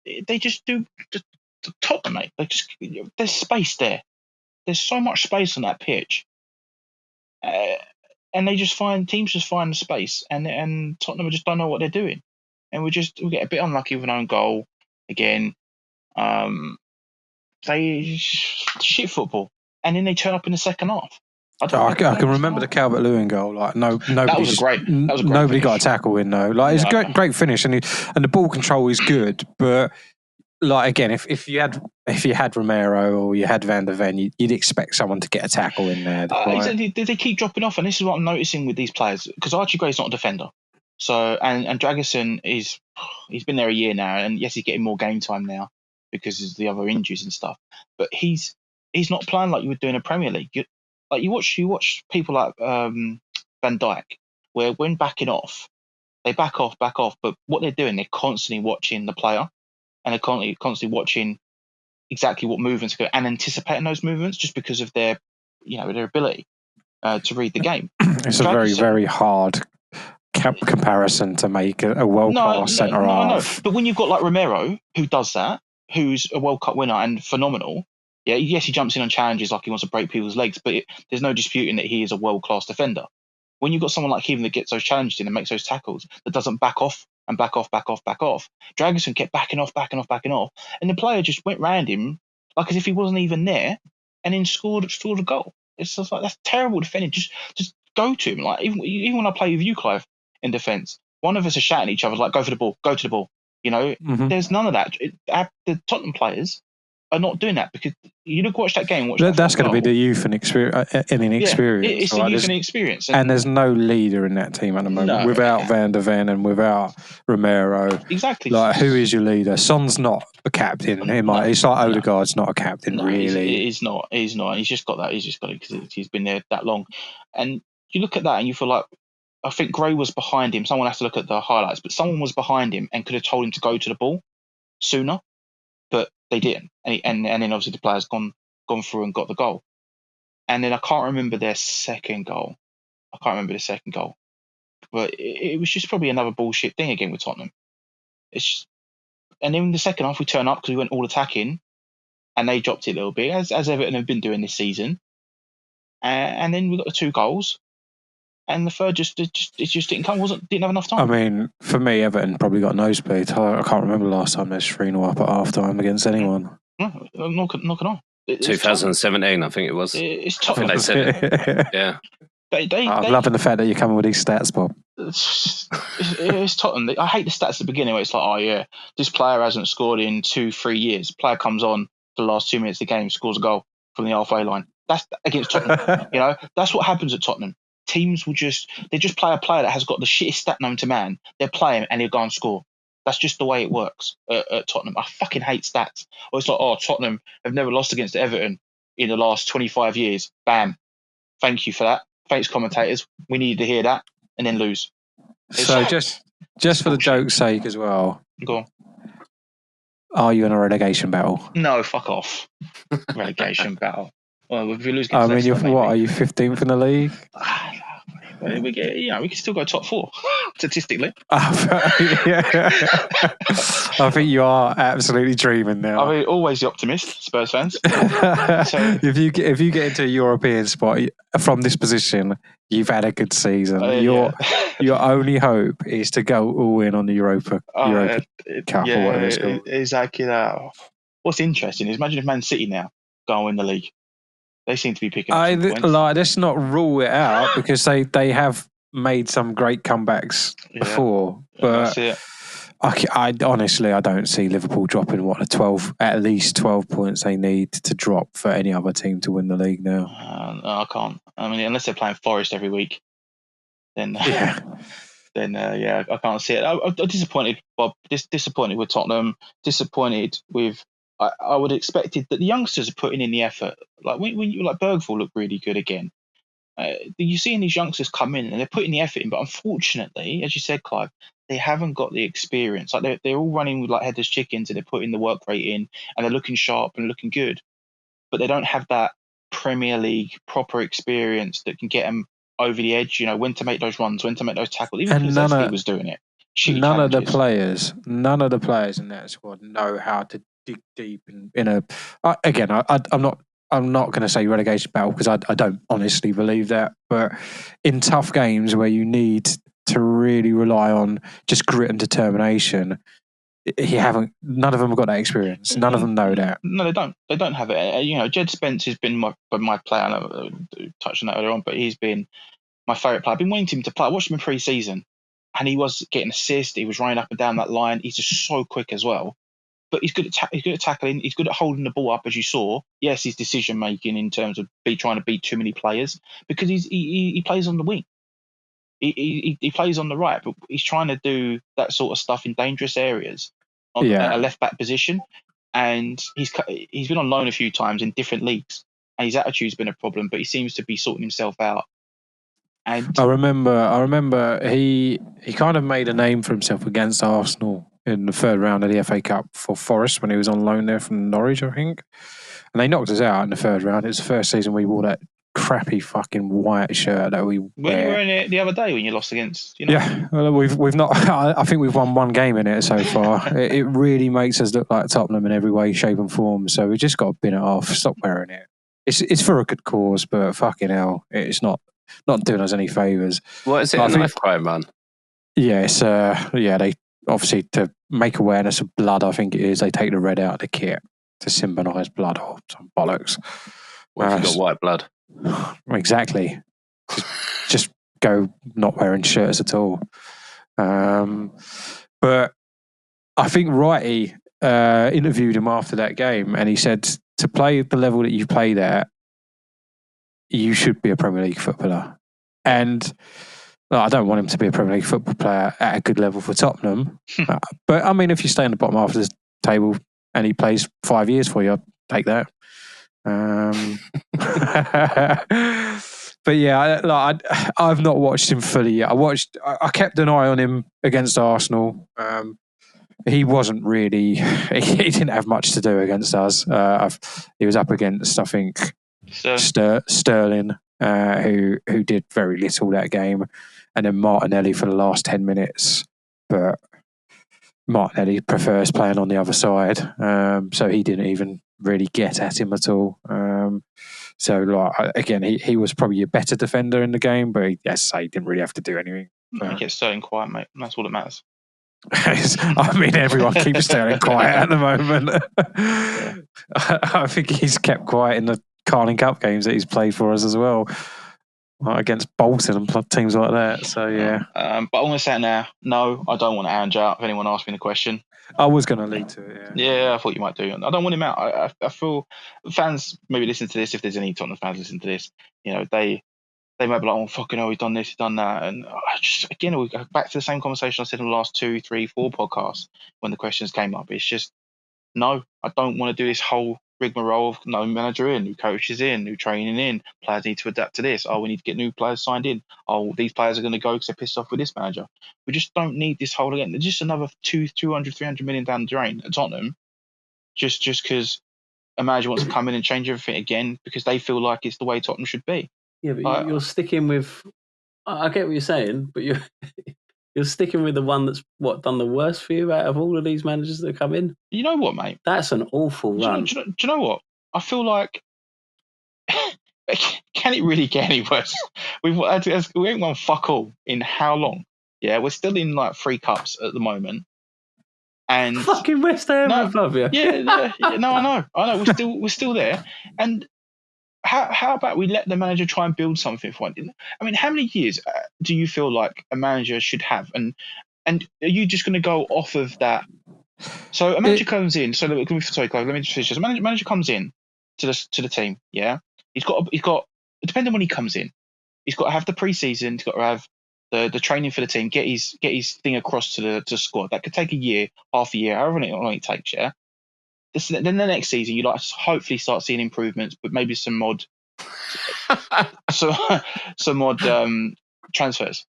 do Tottenham, mate. There's space there. There's so much space on that pitch. And teams just find the space, and Tottenham just don't know what they're doing, and we get a bit unlucky with an own goal again. They shit football, and then they turn up in the second half. I can remember the Calvert-Lewin goal. Like nobody got a tackle in though. Like it's a great finish, and the ball control is good, but. Like again, if you had Romero or you had Van der Ven, you'd expect someone to get a tackle in there. Exactly. They keep dropping off, and this is what I'm noticing with these players because Archie Gray's not a defender. So and Dragusin he's been there a year now, and yes, he's getting more game time now because of the other injuries and stuff. But he's not playing like you would do in a Premier League. You watch people like Van Dijk, where when backing off, they back off, but what they're doing, they're constantly watching the player. And they're constantly watching exactly what movements go and anticipating those movements just because of their ability to read the game. It's a very, very hard comparison to make a world-class centre-half. No. But when you've got like Romero, who does that, who's a World Cup winner and phenomenal, Yeah, yes, he jumps in on challenges like he wants to break people's legs, but there's no disputing that he is a world-class defender. When you've got someone like him that gets those challenges in and makes those tackles, that doesn't back off, Dragusin kept backing off, and the player just went round him like as if he wasn't even there, and then scored a goal. It's just like, that's terrible defending. Just go to him. Like even when I play with you, Clive, in defence, one of us are shouting at each other like, go to the ball. You know, there's none of that. The Tottenham players are not doing that, because you watch that game. That's going to be the youth and inexperience. It's the youth and experience, and there's no leader in that team at the moment. Without Van der Ven and without Romero, exactly. Like, who is your leader? Son's not a captain. It's like Odegaard's not a captain, really. He's not. He's just got that. He's just got it because he's been there that long. And you look at that and you feel like, I think Gray was behind him. Someone has to look at the highlights, but someone was behind him and could have told him to go to the ball sooner, but they didn't. And then obviously the player's gone through and got the goal. And then I can't remember their second goal. But it was just probably another bullshit thing again with Tottenham. And then in the second half we turn up because we went all attacking, and they dropped it a little bit, as Everton have been doing this season. And then we got the 2 goals. And the third just didn't come. Didn't have enough time. I mean, for me, Everton probably got nosebleed. I can't remember the last time there's 3-0 up at half time against anyone. No, can I? 2017, I think it was. It's Tottenham. I think they said it. Yeah. I'm loving the fact that you're coming with these stats, Bob. It's Tottenham. I hate the stats at the beginning where it's like, oh yeah, this player hasn't scored in 2-3 years. Player comes on for the last 2 minutes of the game, scores a goal from the halfway line. That's against Tottenham. That's what happens at Tottenham. Teams will just play a player that has got the shittest stat known to man. They'll play him and he'll go and score. That's just the way it works at Tottenham. I fucking hate stats. Or it's like, oh, Tottenham have never lost against Everton in the last 25 years. Bam. Thank you for that. Thanks, commentators. We needed to hear that, and then lose. So just for the joke's sake as well. Go on. Are you in a relegation battle? No, fuck off. Relegation battle. Well, if we lose, I mean, are you 15th in the league? We can still go top 4 statistically. I think you are absolutely dreaming now. I mean, always the optimist, Spurs fans. So, if you get into a European spot from this position, you've had a good season. Your only hope is to go all in on the Europa Cup or whatever it's called. Exactly that. What's interesting is, imagine if Man City now go and win the league. They seem to be picking up some points. Let's not rule it out, because they have made some great comebacks before. But I honestly, I don't see Liverpool dropping at least 12 points they need to drop for any other team to win the league now. No, I can't. I mean, unless they're playing Forest every week, then I can't see it. I'm disappointed, Bob. Disappointed with Tottenham. Disappointed with. I would have expected that the youngsters are putting in the effort. Like when you Bergvall looked really good again. You're seeing these youngsters come in and they're putting the effort in, but unfortunately, as you said, Clive, they haven't got the experience. Like they're all running with like headless chickens, and they're putting the work rate in, and they're looking sharp and looking good, but they don't have that Premier League proper experience that can get them over the edge. When to make those runs, when to make those tackles. Even Kulusevski was doing it. None of the players in that squad know how to dig deep in a. Again, I'm not going to say relegation battle, because I don't honestly believe that. But in tough games where you need to really rely on just grit and determination, none of them have got that experience. None of them know that. No, they don't. They don't have it. Jed Spence has been my player. I know I touched on that earlier on, but he's been my favourite player. I've been wanting him to play. I watched him in pre-season, and he was getting assists. He was running up and down that line. He's just so quick as well. But he's good at tackling. He's good at holding the ball up, as you saw. Yes, his decision making in terms of trying to beat too many players, because he plays on the wing. He plays on the right, but he's trying to do that sort of stuff in dangerous areas at a left back position. And he's been on loan a few times in different leagues, and his attitude's been a problem. But he seems to be sorting himself out. And I remember he kind of made a name for himself against Arsenal in the third round of the FA Cup for Forest when he was on loan there from Norwich, I think. And they knocked us out in the third round. It was the first season we wore that crappy fucking white shirt that we Were you wear. wearing it the other day when you lost against United? Yeah, well, we've not. I think we've won one game in it so far. It really makes us look like Tottenham in every way, shape, and form. So we just got to bin it off. Stop wearing it. It's for a good cause, but fucking hell, it's not doing us any favours. What is it? A knife crime run? Yeah, it's they obviously to make awareness of blood. I think it is. They take the red out of the kit to symbolise blood or some bollocks. What if you got white blood? Exactly. Just go not wearing shirts at all. But I think Wrighty interviewed him after that game, and he said to play at the level that you played at, you should be a Premier League footballer. And I don't want him to be a Premier League football player at a good level for Tottenham. But I mean, if you stay in the bottom half of the table and he plays 5 years for you, I'd take that. But yeah, I've not watched him fully yet. I kept an eye on him against Arsenal. He wasn't really. He didn't have much to do against us. He was up against, I think, Sterling, who did very little that game, and then Martinelli for the last 10 minutes. But Martinelli prefers playing on the other side, so he didn't even really get at him at all. So again, he was probably a better defender in the game, but he didn't really have to do anything. He gets Sterling quiet, mate. That's all that matters. I mean, everyone keeps Sterling quiet at the moment. I think he's kept quiet in the Carling Cup games that he's played for us as well, against Bolton and teams like that. So yeah. But I'm going to say it now. No, I don't want Aaron out. If anyone asks me the question, I was going to lead to it. Yeah, I thought you might do. I don't want him out. I feel fans maybe listen to this. If there's any Tottenham fans listen to this, they might be like, oh, fucking hell, he's done this, he's done that. And again, we go back to the same conversation I said in the last 2, 3, 4 podcasts when the questions came up. It's just, no, I don't want to do this whole rigmarole of no manager in, new coaches in, new training in, players need to adapt to this. Oh, we need to get new players signed in. Oh, these players are going to go because they're pissed off with this manager. We just don't need this whole again. There's just another 200, 300 million down the drain at Tottenham, just because a manager wants to come in and change everything again because they feel like it's the way Tottenham should be. Yeah, but you're sticking with. I get what you're saying, but you're sticking with the one that's done the worst for you out of all of these managers that come in. You know what, mate? That's an awful run. Do you know what? I feel like can it really get any worse? We ain't won fuck all in how long? Yeah, we're still in like 3 cups at the moment. And fucking West Ham above you. Yeah, no, I know. We're still there. And how about we let the manager try and build something for one? I mean, how many years do you feel like a manager should have? And are you just going to go off of that? So a manager comes in. Sorry, Clive, let me just finish this. A manager comes in to the team. Yeah, he's got depending on when he comes in, he's got to have the preseason. He's got to have the training for the team. Get his thing across to the squad. That could take a year, half a year, however long it takes. Yeah. Then the next season, you like to hopefully start seeing improvements, but maybe some mod transfers.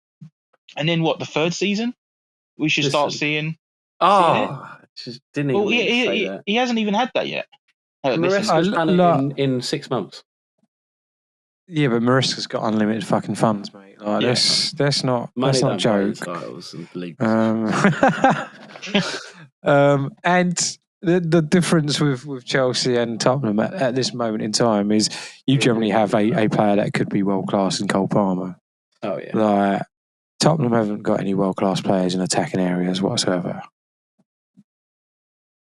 And then the 3rd season, we should start seeing. Just didn't even say that. He hasn't even had that yet. Maresca's done it in 6 months. Yeah, but Maresca's got unlimited fucking funds, mate. Like, that's not a joke. And the difference with Chelsea and Tottenham at this moment in time is you generally have a player that could be world class in Cole Palmer. Oh yeah. Like Tottenham haven't got any world class players in attacking areas whatsoever.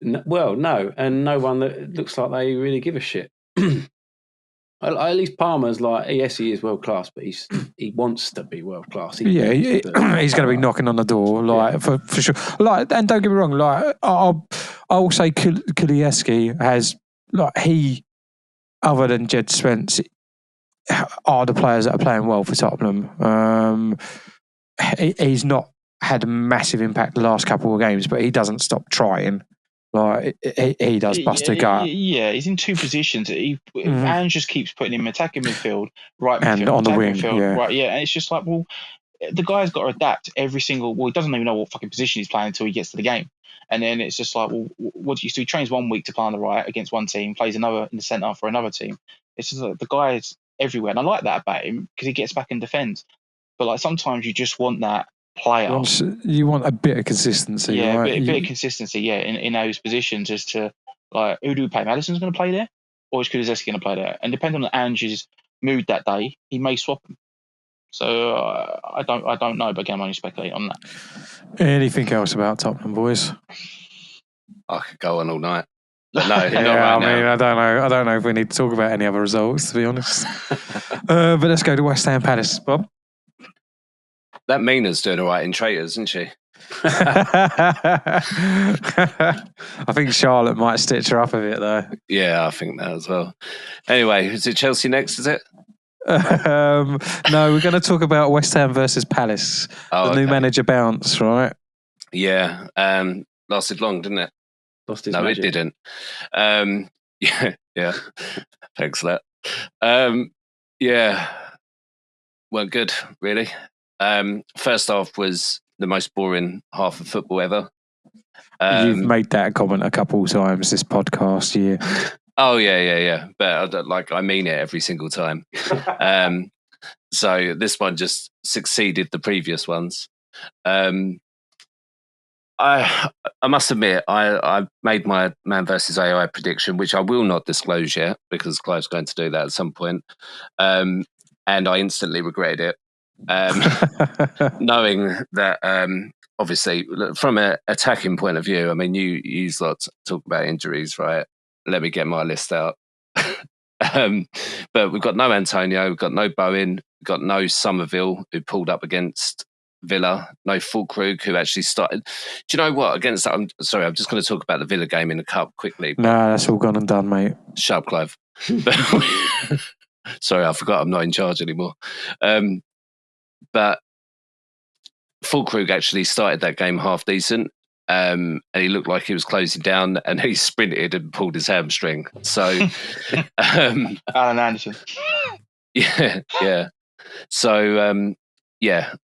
No, and no one that looks like they really give a shit. At least Palmer's like, yes, he is world class, but he wants to be world class. He's going to be knocking on the door, for sure. Like, and don't get me wrong, like I will say, Kulieski has other than Jed Spence, are the players that are playing well for Tottenham. He's not had a massive impact the last couple of games, but he doesn't stop trying. Like he does bust a gut. Yeah, he's in 2 positions. And just keeps putting him attacking midfield, right midfield, and on the wing, midfield, right. Yeah, and it's just like, well, the guy's got to adapt every single. Well, he doesn't even know what fucking position he's playing until he gets to the game, and then it's just like, well, what do you do? He trains 1 week to play on the right against one team, plays another in the centre for another team. It's just like the guy is everywhere. And I like that about him because he gets back and defends. But like sometimes you just want that player. You want a bit of consistency, yeah, right? a bit of consistency, in those positions as to like who do we play? Maddison's going to play there, or is Kulusevski going to play there? And depending on Ange's mood that day, he may swap them. So I don't know, but again, I'm only speculating on that. Anything else about Tottenham, boys? I could go on all night. But no, Yeah, not right now. mean, I don't know if we need to talk about any other results, to be honest. But let's go to West Ham Palace, Bob. That Mina's doing all right in traitors, isn't she? I think Charlotte might stitch her up a bit, though. Yeah, I think that as well. Anyway, is it Chelsea next, is it? No, we're going to talk about West Ham versus Palace. The new manager bounce, right? Yeah. Lasted long, didn't it? No, it didn't. Yeah. Thanks for that. Yeah. Well, good, really. First half was the most boring half of football ever. You've made that comment a couple of times this podcast year. Oh, yeah. But I mean it every single time. So this one just succeeded the previous ones. I must admit, I made my Man versus AI prediction, which I will not disclose yet because Clive's going to do that at some point. And I instantly regretted it, knowing that obviously from an attacking point of view, I mean, you lot talk about injuries, right? Let me get my list out. But we've got no Antonio, we've got no Bowen, we've got no Somerville who pulled up against Villa, no Fulkrug who actually started. Do you know what? Against that, I'm just going to talk about the Villa game in the cup quickly. No, that's all gone and done, mate. Shut up, Clive. Sorry, I forgot I'm not in charge anymore. But Fulkrug actually started that game half decent. And he looked like he was closing down, and he sprinted and pulled his hamstring. So, Alan Anderson. Yeah. So,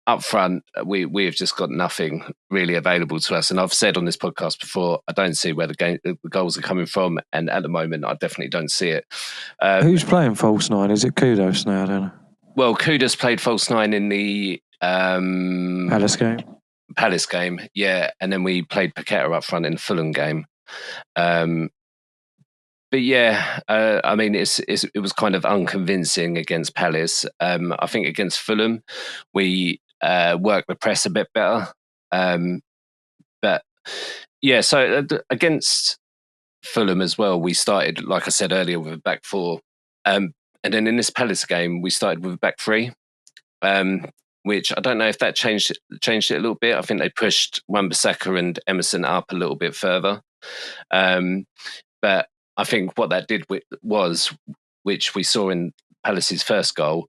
up front, we have just got nothing really available to us. And I've said on this podcast before, I don't see where the goals are coming from, and at the moment, I definitely don't see it. Who's playing false nine? Is it Kudos now? I don't know. Well, Kudos played false nine in the Palace game, yeah, and then we played Paqueta up front in the Fulham game. But yeah, I mean, it was kind of unconvincing against Palace. I think against Fulham, we worked the press a bit better. But yeah, so against Fulham as well, we started, like I said earlier, with a back four. And then in this Palace game, we started with a back three. Which I don't know if that changed it a little bit. I think they pushed Wan-Bissaka and Emerson up a little bit further. But I think what that did was, which we saw in Palace's first goal,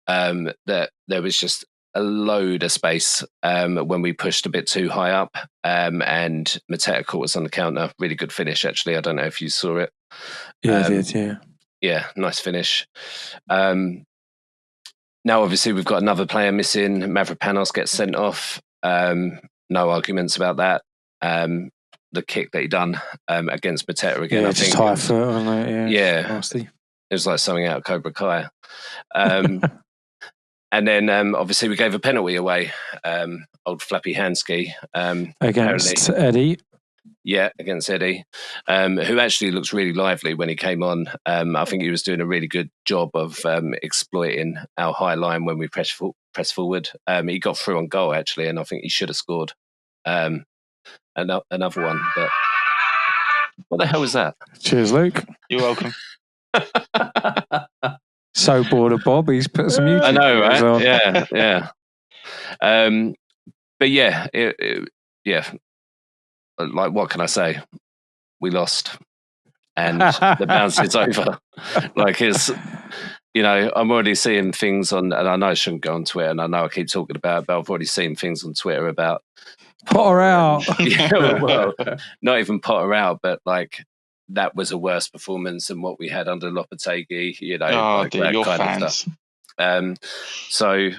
that there was just a load of space when we pushed a bit too high up. And Mateta caught us on the counter. Really good finish, actually. I don't know if you saw it. Yeah, I did, yeah. Yeah, nice finish. Now, obviously, we've got another player missing. Mavropanos gets sent off. No arguments about that. The kick that he done against Mateta again. Yeah, I just think high foot, wasn't it? Yeah. Nasty. It was like something out of Cobra Kai. And then, obviously, we gave a penalty away. Old Flappy Hansky. Against Eddie. Yeah, against Eddie, who actually looks really lively when he came on. I think he was doing a really good job of exploiting our high line when we press forward. He got through on goal, actually, and I think he should have scored another one. But what the hell was that? Cheers, Luke. You're welcome. So bored of Bob, he's put some YouTube I know, right? on. Yeah. But yeah, yeah. Like, what can I say? We lost, and the bounce is over. Like, it's, I'm already seeing things on, and I know I shouldn't go on Twitter, and I know I keep talking about it, but I've already seen things on Twitter about Potter out. Yeah, well, not even Potter out, but like that was a worse performance than what we had under Lopetegui. Dear, your fans. So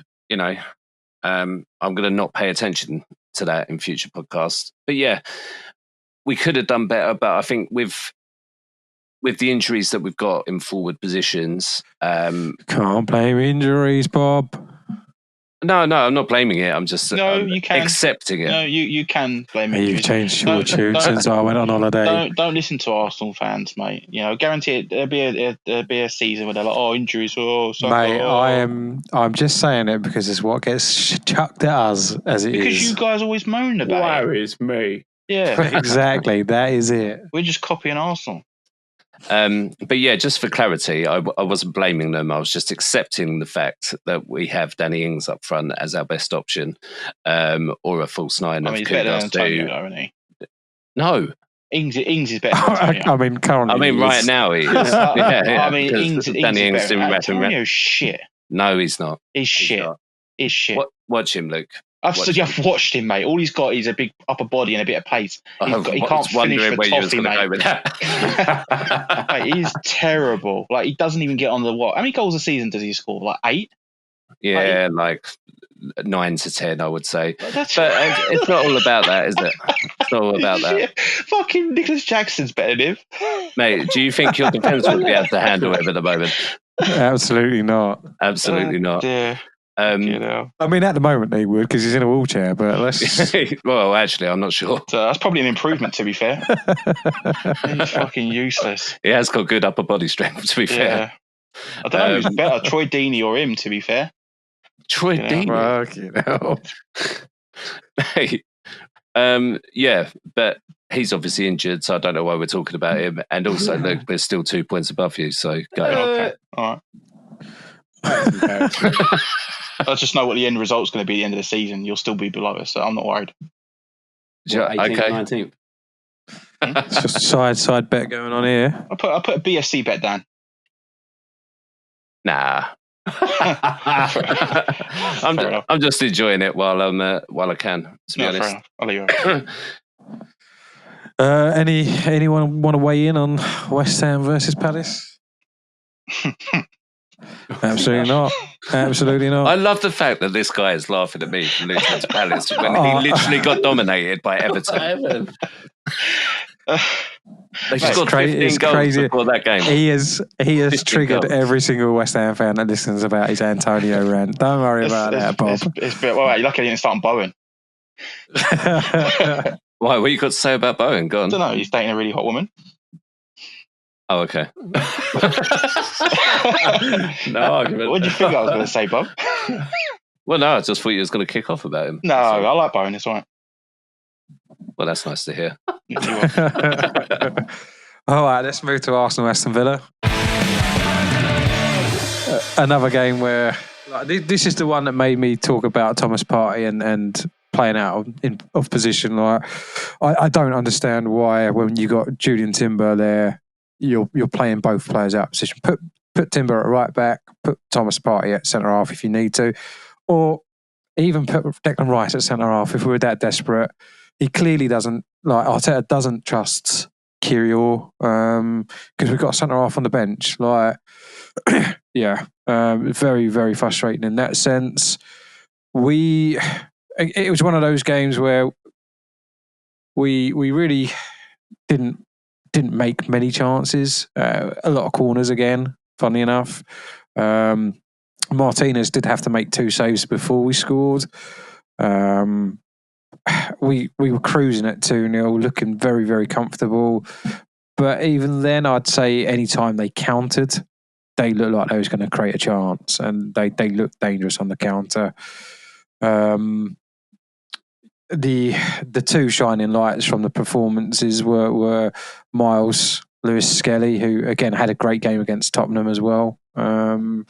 I'm going to not pay attention to that in future podcasts. But yeah, we could have done better. But I think with with the injuries that we've got in forward positions. Can't blame injuries, Bob. No, I'm not blaming it. I'm just you can accepting it. No, you can blame it. You've changed your tune since I went on holiday. Don't listen to Arsenal fans, mate. Guarantee it. There'll be a season where they're like, oh, injuries, Mate, I'm just saying it because it's what gets chucked at us as it because is. you guys always moan about it. Where is me? Yeah, Exactly. That is it. we're just copying Arsenal. But yeah, just for clarity, I wasn't blaming them. I was just accepting the fact that we have Danny Ings up front as our best option, or a false nine. I mean, he's better than Antonio, though, isn't he? No. Ings is better than Antonio. Currently. Right now he is. I mean, Ings Danny is Ings better. didn't Antonio's shit. No, he's not. He's shit. He's shit. Watch him, Luke. I've watched him, mate. All he's got is a big upper body and a bit of pace. He can't finish for toffee, mate. Go with that. Mate, he's terrible. Like, he doesn't even get on the what? How many goals a season does he score? Like 8? Yeah, like 9 to 10, I would say. But it's not all about that, is it? It's not all about that. Fucking Nicholas Jackson's better than him. Mate, do you think your defence would be able to handle him at the moment? Absolutely not. Absolutely not. Yeah. I mean, at the moment they would because he's in a wheelchair, but let's... Well, actually, I'm not sure. That's probably an improvement, to be fair. He's fucking useless. He has got good upper body strength, to be fair. I don't know who's better, Troy Deeney or him, to be fair. Troy Deeney? Yeah, but he's obviously injured, so I don't know why we're talking about him. And also, look, we're still 2 points above you, so go. Okay, all right. I just know what the end result's going to be at the end of the season. You'll still be below us, so I'm not worried. 18th, 19th. It's just side bet going on here. I put a BFC bet down. Nah. I'm just enjoying it while I can, to be honest. Fair enough. I'll leave you. Anyone want to weigh in on West Ham versus Palace? Absolutely not. Absolutely not. I love the fact that this guy is laughing at me for losing to Palace when he literally got dominated by Everton. They scored 15 goals before that game. He has triggered every single West Ham fan that listens about his Antonio rant. Don't worry about that, Bob. You're lucky I didn't start on Bowen. Why? What you got to say about Bowen? Go on. I don't know. He's dating a really hot woman. Oh, okay. No argument. What did you think I was going to say, Bob? Well, no, I just thought you was going to kick off about him. No, I like Bowen. It's all right. Well, that's nice to hear. All right, let's move to Arsenal Aston Villa. Another game where this is the one that made me talk about Thomas Partey and playing out of position. Like, I don't understand why when you got Julian Timber there, you're playing both players out of position. Put Timber at right back, put Thomas Partey at centre half if you need to, or even put Declan Rice at centre half if we were that desperate. He clearly doesn't, like Arteta doesn't trust Kirill because we've got a centre half on the bench. Like, yeah, very, very frustrating in that sense. It was one of those games where we really didn't make many chances. A lot of corners again, funny enough. Martinez did have to make 2 saves before we scored. We were cruising at 2-0, looking very, very comfortable. But even then, I'd say any time they countered, they looked like they was going to create a chance, and they looked dangerous on the counter. The 2 shining lights from the performances were Miles Lewis-Skelly, who again had a great game against Tottenham as well. Playing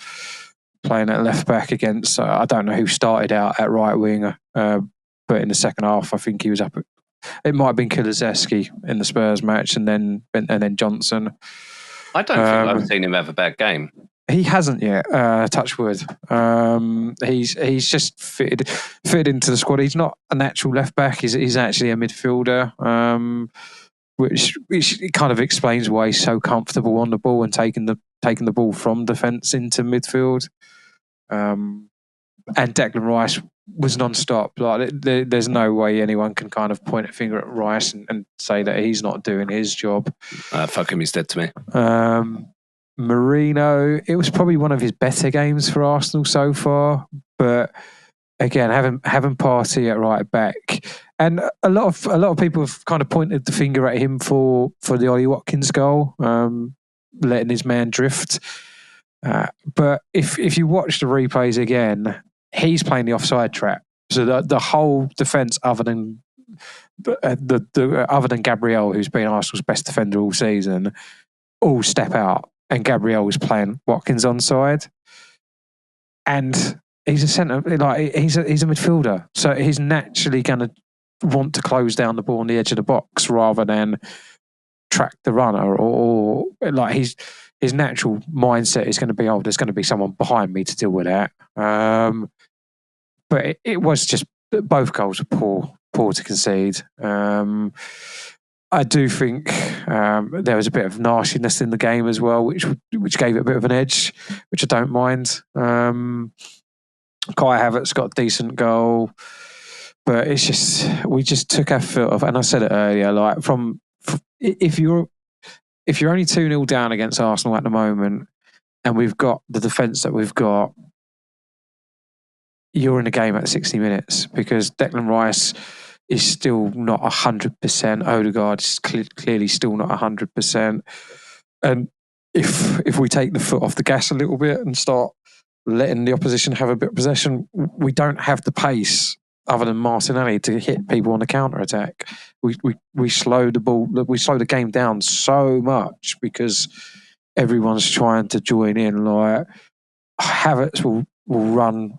at left back against I don't know who started out at right wing, but in the second half I think he was up. It might have been Kulusevski in the Spurs match, and then Johnson. I don't think I've seen him have a bad game. He hasn't yet. Touch wood. He's just fitted into the squad. He's not a natural left back. He's actually a midfielder, which kind of explains why he's so comfortable on the ball and taking the ball from defence into midfield. And Declan Rice was non-stop. Like there's no way anyone can kind of point a finger at Rice and say that he's not doing his job. Fuck him, he's dead to me. Marino, it was probably one of his better games for Arsenal so far, but again, having Partey at right back, and a lot of people have kind of pointed the finger at him for the Ollie Watkins goal, letting his man drift. But if you watch the replays again, he's playing the offside trap. So the whole defence, other than Gabriel, who's been Arsenal's best defender all season, all step out, and Gabriel was playing Watkins onside, and he's a centre, like he's a midfielder, so he's naturally going to want to close down the ball on the edge of the box rather than track the runner, or like his natural mindset is going to be, oh, there's going to be someone behind me to deal with that. But it was just, both goals were poor to concede. I do think there was a bit of nastiness in the game as well, which gave it a bit of an edge, which I don't mind. Kai Havertz got a decent goal, but it's just, we just took our foot off. And I said it earlier, like if you're only 2-0 down against Arsenal at the moment, and we've got the defence that we've got, you're in the game at 60 minutes, because Declan Rice is still not 100%. Odegaard is clearly still not 100%. And if we take the foot off the gas a little bit and start letting the opposition have a bit of possession, we don't have the pace other than Martinelli to hit people on the counter attack. We slow the game down so much because everyone's trying to join in. Like Havertz will run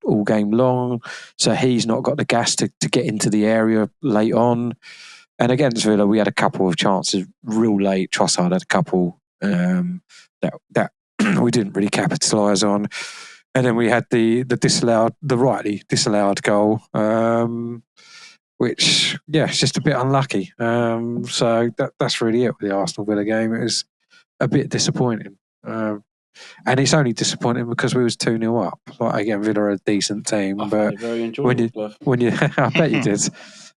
all game long, so he's not got the gas to get into the area late on. And against Villa, we had a couple of chances real late. Trossard had a couple that we didn't really capitalise on, and then we had the rightly disallowed goal, which it's just a bit unlucky. So that's really it with the Arsenal Villa game. It was a bit disappointing. And it's only disappointing because we was 2-0 up. Like, again, Villa are a decent team, but very enjoyable. when you I bet you did.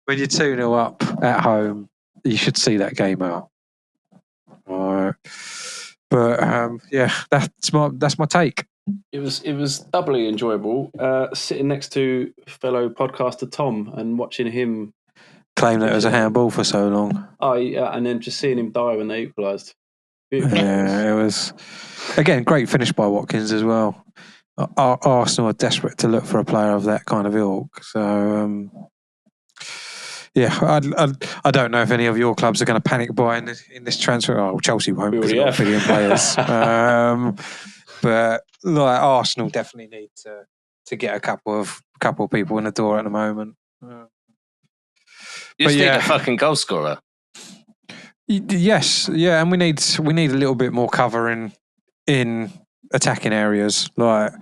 When you're 2-0 up at home, you should see that game out. All right. But that's my take. It was doubly enjoyable sitting next to fellow podcaster Tom and watching him claim that it was a handball for so long. Oh yeah, and then just seeing him die when they equalised. Yeah, it was, again, great finish by Watkins as well. Arsenal are desperate to look for a player of that kind of ilk. So, I don't know if any of your clubs are going to panic buy in this transfer. Oh, Chelsea won't, because they've got 1 billion players. But like, Arsenal definitely need to get a couple of people in the door at the moment. You just need a fucking goal scorer. Yes, yeah, and we need a little bit more cover in attacking areas. Like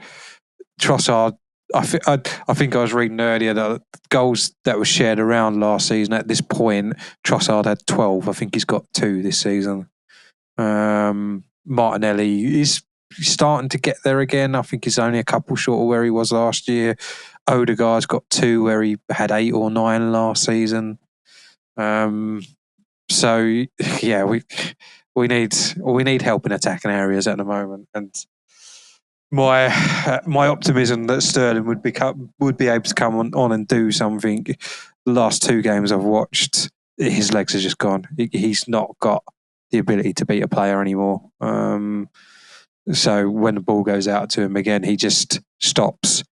Trossard, I think I was reading earlier that goals that were shared around last season, at this point, Trossard had 12. I think he's got 2 this season. Martinelli is starting to get there again. I think he's only a couple short of where he was last year. Odegaard's got 2 where he had 8 or 9 last season. So yeah, we need help in attacking areas at the moment, and my optimism that Sterling would be able to come on and do something. The last 2 games I've watched, his legs are just gone. He's not got the ability to beat a player anymore. So when the ball goes out to him again, he just stops,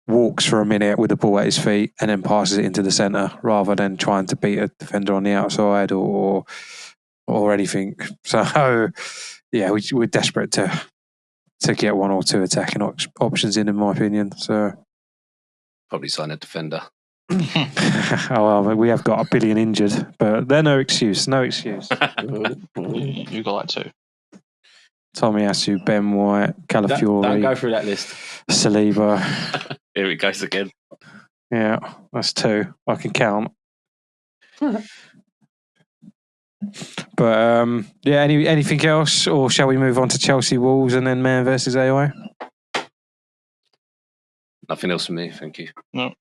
walks for a minute with the ball at his feet, and then passes it into the centre rather than trying to beat a defender on the outside or anything. So yeah, we're desperate to get 1 or 2 attacking options in my opinion. So probably sign a defender. Oh, well, we have got 1 billion injured, but they're no excuse. No excuse. You got like 2. Tomiyasu, Ben White, Calafiori. Don't go through that list. Saliba. Here it goes again. Yeah, that's 2. I can count. But anything else, or shall we move on to Chelsea Wolves and then Man versus AI? Nothing else from me, thank you. No.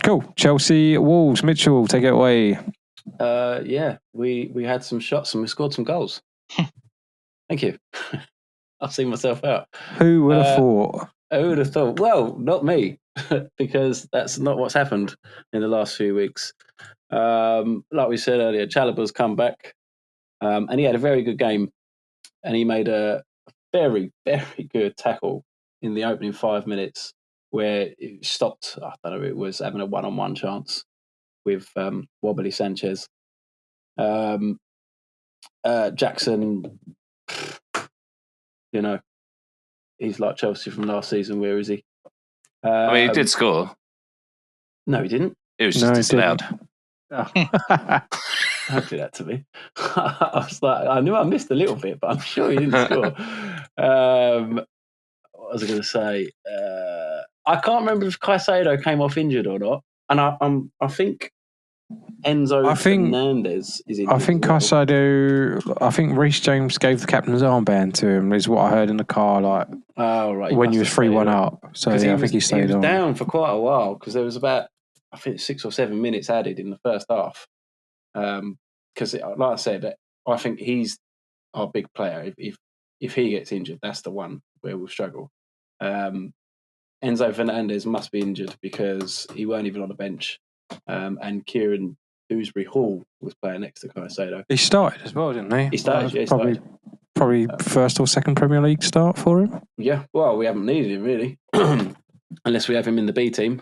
Cool. Chelsea, Wolves. Mitchell, take it away. We had some shots and we scored some goals. Thank you. I've seen myself out. Who would have thought? Who would have thought? Well, not me, because that's not what's happened in the last few weeks. Like we said earlier, Chalobah's come back, and he had a very good game, and he made a very, very good tackle in the opening 5 minutes where it stopped, I don't know, it was having a one-on-one chance with Wobbly Sanchez. Jackson, he's like Chelsea from last season. Where is he? I mean, he did score. No, he didn't. It was just disallowed. Don't do that to me. I was like, I knew I missed a little bit, but I'm sure he didn't score. What was I going to say? I can't remember if Caicedo came off injured or not, and I think Enzo Fernandez is injured. I think Caicedo. I think Reece James gave the captain's armband to him. Is what I heard in the car. Like, right, when you was 3-1 up. So yeah, I think he stayed on. He was down for quite a while because there was about, I think, 6 or 7 minutes added in the first half. Because, like I said, I think he's our big player. If he gets injured, that's the one where we'll struggle. Enzo Fernandez must be injured because he weren't even on the bench. And Kieran Dewsbury Hall was playing next to Caicedo. He started as well, didn't he? He started, yeah. Probably first or second Premier League start for him. Yeah, well, we haven't needed him really, unless we have him in the B team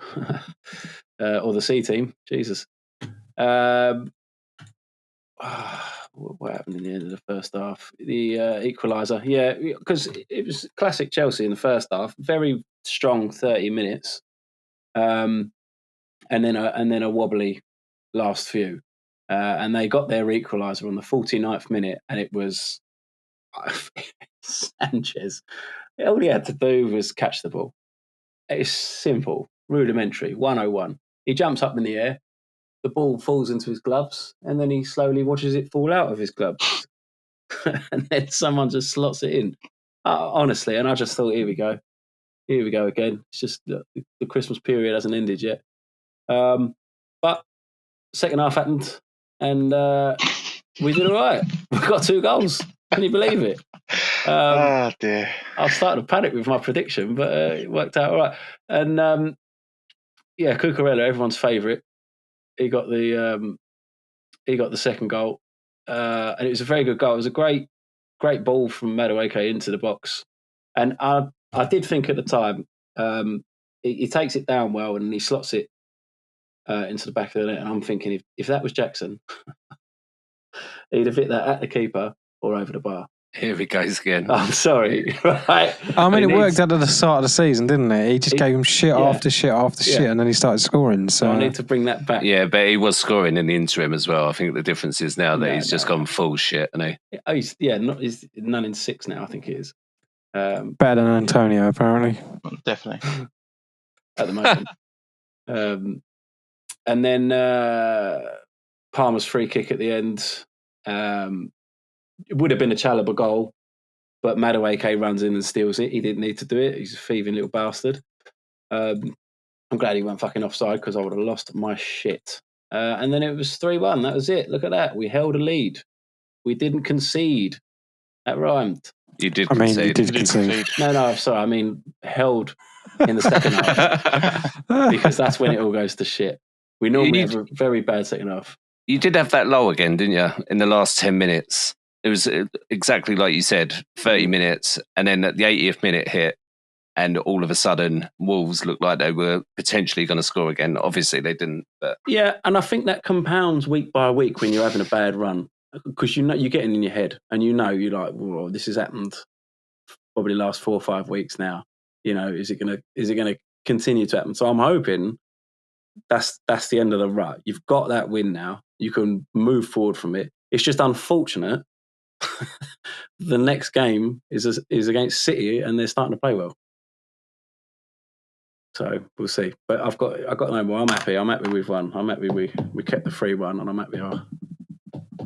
or the C team. Jesus. What happened in the end of the first half? The equaliser, yeah, because it was classic Chelsea in the first half. Very strong 30 minutes, and then a wobbly last few, and they got their equaliser on the 49th minute, and it was Sanchez. All he had to do was catch the ball. It's simple, rudimentary, 101. He jumps up in the air. The ball falls into his gloves, and then he slowly watches it fall out of his gloves. And then someone just slots it in. Honestly, and I just thought, here we go again. It's just the Christmas period hasn't ended yet. But second half happened, and we did all right. We got 2 goals. Can you believe it? Oh dear! I was starting to panic with my prediction, but it worked out all right. And Cucurella, everyone's favourite. He got the second goal, and it was a very good goal. It was a great ball from MANvAI into the box, and I did think at the time he takes it down well and he slots it into the back of the net. And I'm thinking if that was Jackson, he'd have hit that at the keeper or over the bar. Here he goes again. I'm sorry. Right? I mean, it worked out at the start of the season, didn't it? He just gave him shit after shit after shit, and then he started scoring. So I need to bring that back. Yeah, but he was scoring in the interim as well. I think the difference is now that he's just gone full shit, hasn't he? Oh, he's none in 6 now. I think he is. Better than Antonio, apparently. Definitely. At the moment. And then Palmer's free kick at the end. It would have been a Chalobah goal, but MANvAI runs in and steals it. He didn't need to do it. He's a thieving little bastard. I'm glad he went fucking offside because I would have lost my shit. And then it was 3-1. That was it. Look at that. We held a lead. We didn't concede. That rhymed. You did concede. You did concede. No, sorry. I mean, held in the second half because that's when it all goes to shit. We normally have a very bad second half. You did have that lull again, didn't you, in the last 10 minutes? It was exactly like you said, 30 minutes, and then at the 80th minute hit, and all of a sudden, Wolves looked like they were potentially going to score again. Obviously, they didn't. But yeah, and I think that compounds week by week when you're having a bad run, because you're getting in your head, and you're like, well, this has happened probably the last 4 or 5 weeks now. Is it gonna continue to happen? So I'm hoping that's the end of the rut. You've got that win now. You can move forward from it. It's just unfortunate. The next game is against City, and they're starting to play well. So we'll see. But I've got no more. I'm happy with one. I'm happy we kept the 3-1, and I'm happy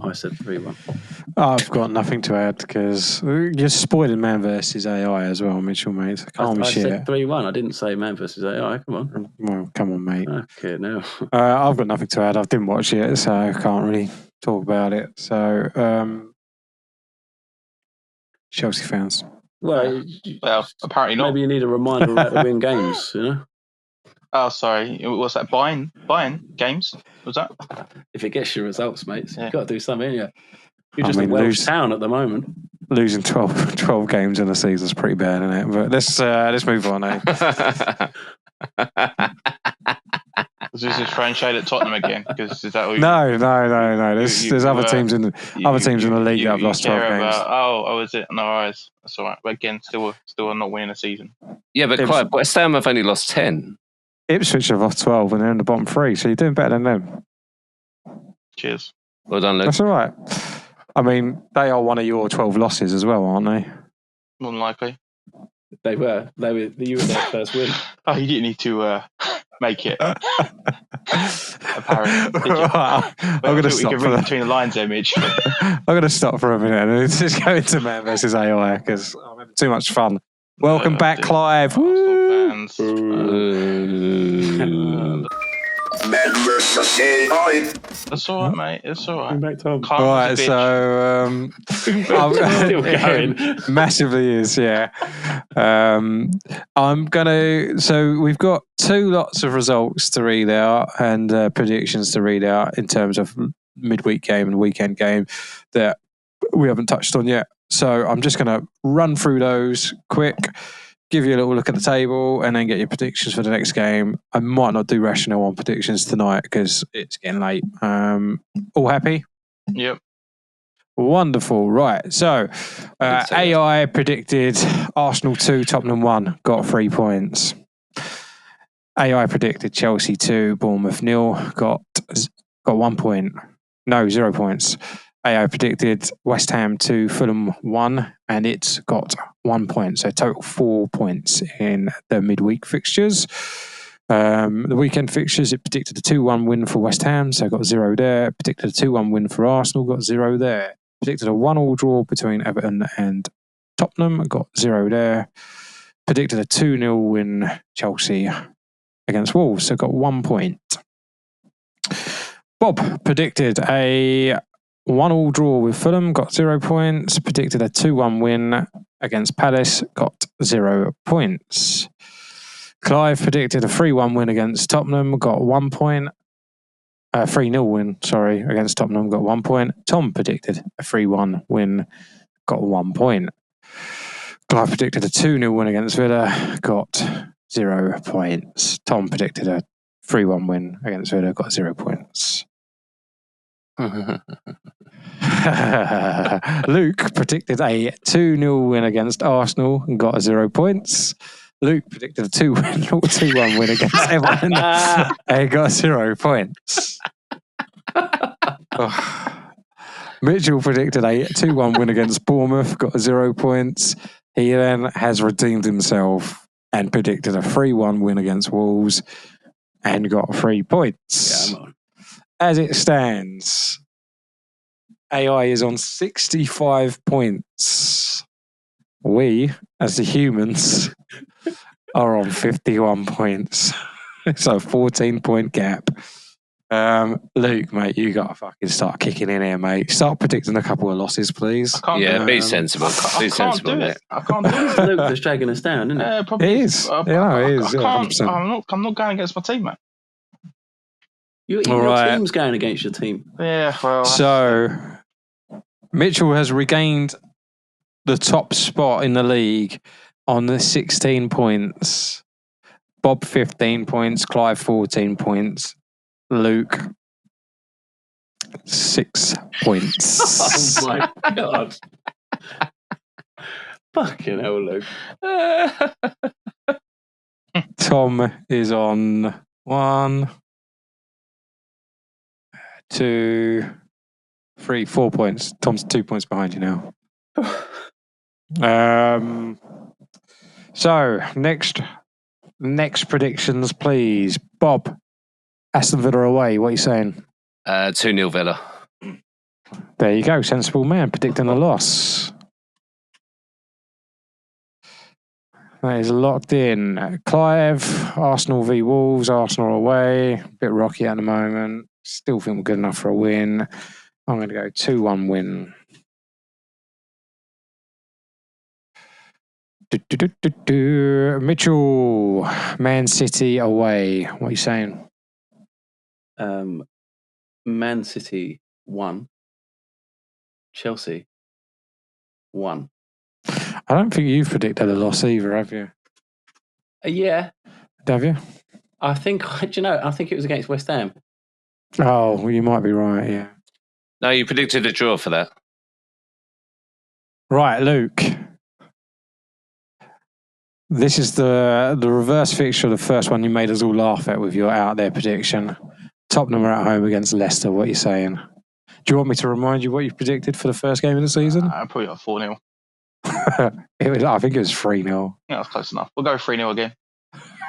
I said 3-1. I've got nothing to add because you're spoiling man versus AI as well, Mitchell, mate. I said 3-1. I didn't say man versus AI. Come on. Well, come on, mate. Okay, no. I've got nothing to add. I didn't watch it, so I can't really talk about it. So, Chelsea fans. Well, apparently not. Maybe you need a reminder about the win games, you know? Oh, sorry. What's that? Buying games? Was that? If it gets your results, mate, Yeah. you've got to do something, ain't you? You're just a Welsh town at the moment. Losing 12 games in a season is pretty bad, isn't it? But let's move on, eh? Is this throwing shade at Tottenham again? Because is that what No. There's other teams in the league that have lost 12 games. Is it? No, worries. That's all right. But again, still not winning a season. Yeah, but Clive, West Ham have only lost 10. Ipswich have lost 12 and they're in the bottom 3, so you're doing better than them. Cheers. Well done, Luke. That's all right. I mean, they are one of your 12 losses as well, aren't they? More than likely. They were. You were their first win. Oh, you didn't need to make it apparent. Did you? I'm going to stop. You can read between the lines there, Mitch. I'm going to stop for a minute and just go into man versus AI because I'm having too much fun. Welcome back, Clive. Fans. Man versus AI. That's all right, mate. It's all right. Back, Tom. All right, so Still going. Massively is, yeah. So we've got 2 lots of results to read out and predictions to read out in terms of midweek game and weekend game that we haven't touched on yet. So I'm just going to run through those quick, give you a little look at the table, and then get your predictions for the next game. I might not do rational on predictions tonight because it's getting late. All happy? Yep. Wonderful. Right. So AI predicted Arsenal 2, Tottenham 1, got 3 points. AI predicted Chelsea 2, Bournemouth 0, got 1 point. No, 0 points. AI predicted West Ham 2, Fulham 1, and it's got 1 point. So total 4 points in the midweek fixtures. The weekend fixtures, it predicted a 2-1 win for West Ham, so got 0 there. Predicted a 2-1 win for Arsenal, got 0 there. Predicted a 1-1 draw between Everton and Tottenham, got 0 there. Predicted a 2-0 win Chelsea against Wolves, so got 1 point. Bob predicted a 1-1 draw with Fulham, got 0 points. Predicted a 2-1 win against Palace, got 0 points. Clive predicted a 3-1 win against Tottenham, got 1 point. 3-0 win, against Tottenham, got 1 point. Tom predicted a 3-1 win, got 1 point. Clive predicted a 2-0 win against Villa, got 0 points. Tom predicted a 3-1 win against Villa, got 0 points. Luke predicted a 2-0 win against Arsenal and got 0 points. Luke predicted a 2-1 win against Everton and got 0 points. Mitchell predicted a 2-1 win against Bournemouth, got 0 points. He then has redeemed himself and predicted a 3-1 win against Wolves and got 3 points. Yeah, I'm on. As it stands, AI is on 65 points. We, as the humans, are on 51 points. It's a 14-point gap. Luke, mate, you got to fucking start kicking in here, mate. Start predicting a couple of losses, please. Yeah, be sensible. Be sensible, mate. I can't do it. It's Luke that's dragging us down, isn't it? Probably It is. It is. I 100%. can't. I'm not going against my team, mate. Your right. team's going against your team. Yeah, well. So, Mitchell has regained the top spot in the league on the 16 points. Bob 15 points, Clive 14 points, Luke 6 points. Oh my God. Fucking hell, Luke. Tom is on 1, 2, 3, 4 points. Tom's 2 points behind you now. So next predictions, please. Bob, Aston Villa away. What are you saying? 2-0 Villa. There you go, sensible man predicting a loss. That is locked in. Clive, Arsenal v Wolves, Arsenal away. A bit rocky at the moment. Still think we're good enough for a win. I'm going to go 2-1 win. Mitchell, Man City away. What are you saying? Man City 1. Chelsea 1. I don't think you've predicted a loss either, have you? Yeah. Have you? I think, do you know, I think it was against West Ham. Oh, well, you might be right, yeah. No, you predicted a draw for that. Right, Luke. This is the reverse fixture, the first one you made us all laugh at with your out there prediction. Tottenham are at home against Leicester. What are you saying? Do you want me to remind you what you predicted for the first game of the season? I probably got 4-0. I think it was 3-0. Yeah, that's close enough. We'll go 3-0 again.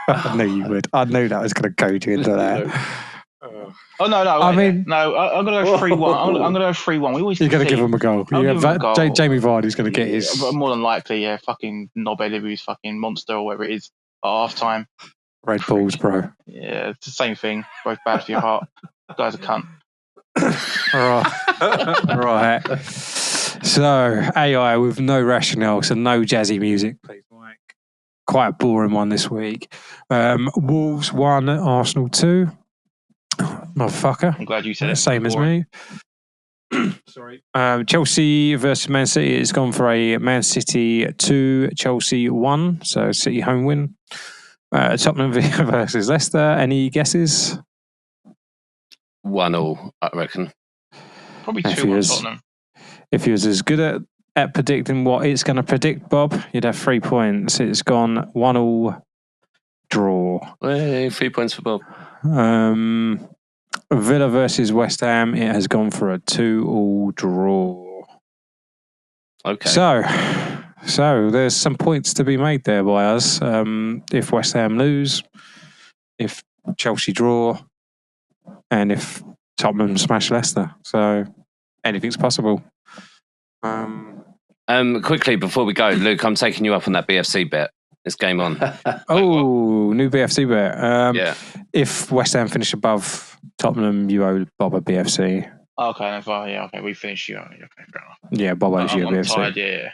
I knew you would. I knew that was going to goad you into that. Oh, no. I mean... No, I'm going to go 3-1. I'm going to go 3-1. We always You're going to give him a goal. Jamie Vardy's going to get his... But more than likely, yeah, fucking knobhead who's fucking monster or whatever it is at half-time. Red Bulls, bro. Yeah, it's the same thing. Both bad for your heart. Guy's a cunt. Right. So, AI with no rationale, so no jazzy music, please, Mike. Quite a boring one this week. Wolves 1, Arsenal 2. Motherfucker. I'm glad you said it. Same as me. Sorry. Chelsea versus Man City. It's gone for a Man City 2, Chelsea 1. So, City home win. Tottenham versus Leicester. Any guesses? 1-1, I reckon. Probably 2-1 Tottenham. If you was as good at predicting what it's going to predict, Bob, you'd have 3 points. It's gone 1-1 draw. Hey, 3 points for Bob. Villa versus West Ham. It has gone for a 2-2 draw. Okay. So there's some points to be made there by us. If West Ham lose, if Chelsea draw, and if Tottenham smash Leicester. So anything's possible. Quickly before we go, Luke, I'm taking you up on that BFC bet. It's game on. Oh, new BFC bet. Yeah. If West Ham finish above Tottenham, you owe Bob a BFC. Okay, that's fine. Yeah, okay, we finished you. Okay, fair enough. Yeah, Bob owes you a BFC. Tired, yeah.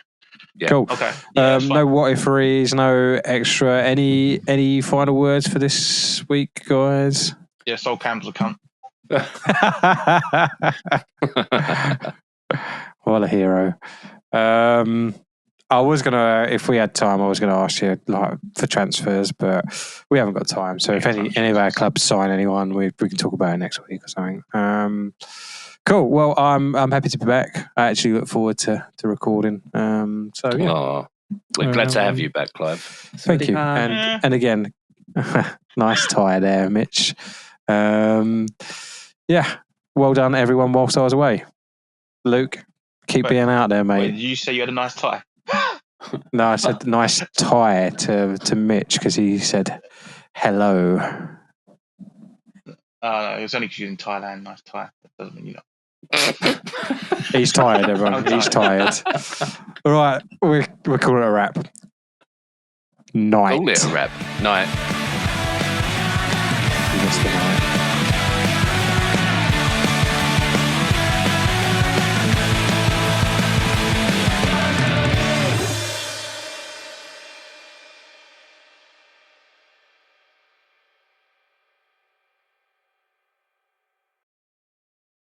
Cool. Okay. Yeah, no what if rees, no extra. Any final words for this week, guys? Yeah, Sol Campbell's a cunt. What a hero. I was gonna, if we had time, I was gonna ask you like for transfers, but we haven't got time. So if any of our clubs sign anyone, we can talk about it next week or something. Cool. Well, I'm happy to be back. I actually look forward to recording. So yeah. Oh, we're glad to have you back, Clive. Thank you. And again, nice tie there, Mitch. Yeah. Well done, everyone. Whilst I was away, Luke, keep being out there, mate. Wait, did you say you had a nice tie? No, I said nice tie to Mitch because he said hello. No, it was only because you're in Thailand. Nice tie. That doesn't mean you know. He's tired, everyone. He's tired. All right, we're calling it a wrap. Night. Call it a wrap. Night. You missed the night.